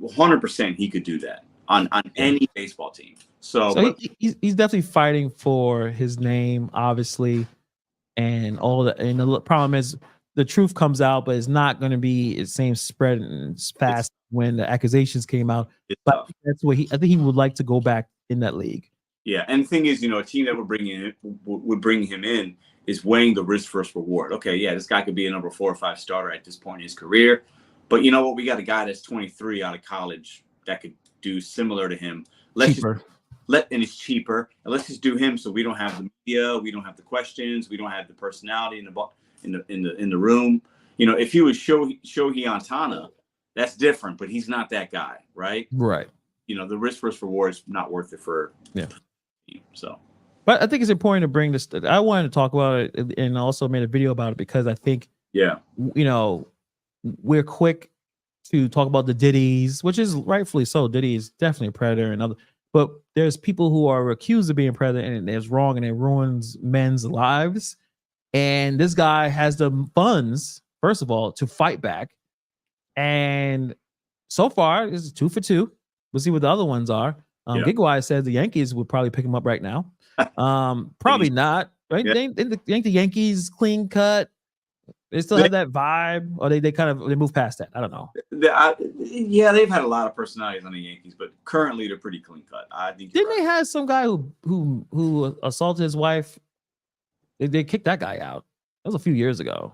100% he could do that on any baseball team. So he's definitely fighting for his name, obviously, and all that. And the problem is the truth comes out, but it's not going to be the same spread as fast when the accusations came out. But that's what I think he would like to go back in that league. Yeah, and the thing is, a team that would bring him in is weighing the risk versus reward. Okay, yeah, this guy could be a number 4 or 5 starter at this point in his career, but you know what? We got a guy that's 23 out of college that could do similar to him. Cheaper. And it's cheaper. And let's just do him so we don't have the media, we don't have the questions, we don't have the personality in the room. You know, if he was Shohei Ohtani, that's different, but he's not that guy, right? Right. You know, the risk versus reward is not worth it for so. But I think it's important to bring this. I wanted to talk about it and also made a video about it because I think, you know, we're quick to talk about the Diddy's, which is rightfully so. Diddy is definitely a predator and other. But there's people who are accused of being predator and it's wrong and it ruins men's lives. And this guy has the funds, first of all, to fight back. And so far, this is 2 for 2. We'll see what the other ones are. Gigwise says the Yankees would probably pick him up right now. Probably not. Right? They think the Yankees clean cut. They still have that vibe, or they move past that. I don't know. They've had a lot of personalities on the Yankees, but currently they're pretty clean cut. I think. Didn't they have some guy who assaulted his wife? They kicked that guy out. That was a few years ago.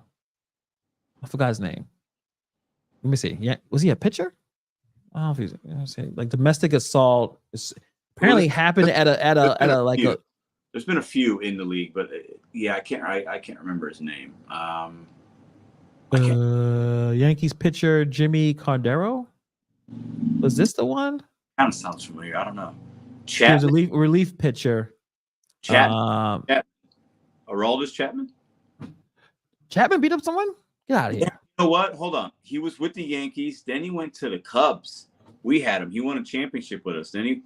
I forgot his name. Let me see. Yeah, was he a pitcher? I don't know if he's like domestic assault. Apparently happened at a like a. There's been a few in the league, but I can't remember his name. Yankees pitcher Jimmy Cordero. Was this the one? Kind of sounds familiar. I don't know. He was a relief pitcher. Chapman. Aroldis Chapman. Chapman beat up someone? Get out of here. You know what? Hold on. He was with the Yankees. Then he went to the Cubs. We had him. He won a championship with us. Then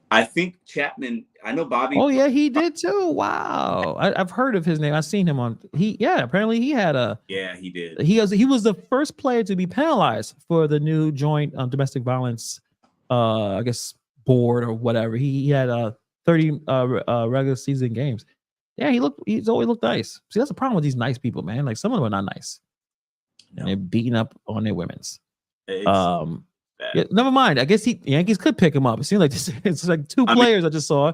I think Chapman. I know Bobby. Oh yeah, he did too. Wow, I've heard of his name. I've seen him on. Apparently he had a. Yeah, he did. He was the first player to be penalized for the new joint domestic violence. I guess board or whatever. He had 30 regular season games. Yeah, he's always looked nice. See, that's the problem with these nice people, man. Like some of them are not nice. No. And they're beating up on their women's. Never mind. I guess Yankees could pick him up. It seems like it's like 2 players I just saw.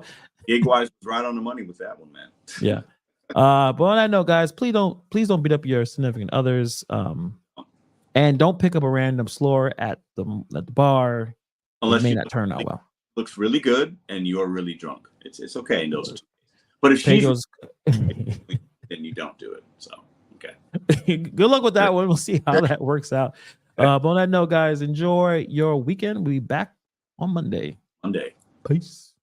Gigwise was right on the money with that one, man. Yeah. But on that note, guys, please don't beat up your significant others. And don't pick up a random slur at the bar. Unless it may not turn out well. Looks really good and you're really drunk. It's okay in those 2 cases. But if she's then you don't do it. So okay. Good luck with that one. We'll see how that works out. But on that note, guys, enjoy your weekend. We'll be back on Monday. Peace.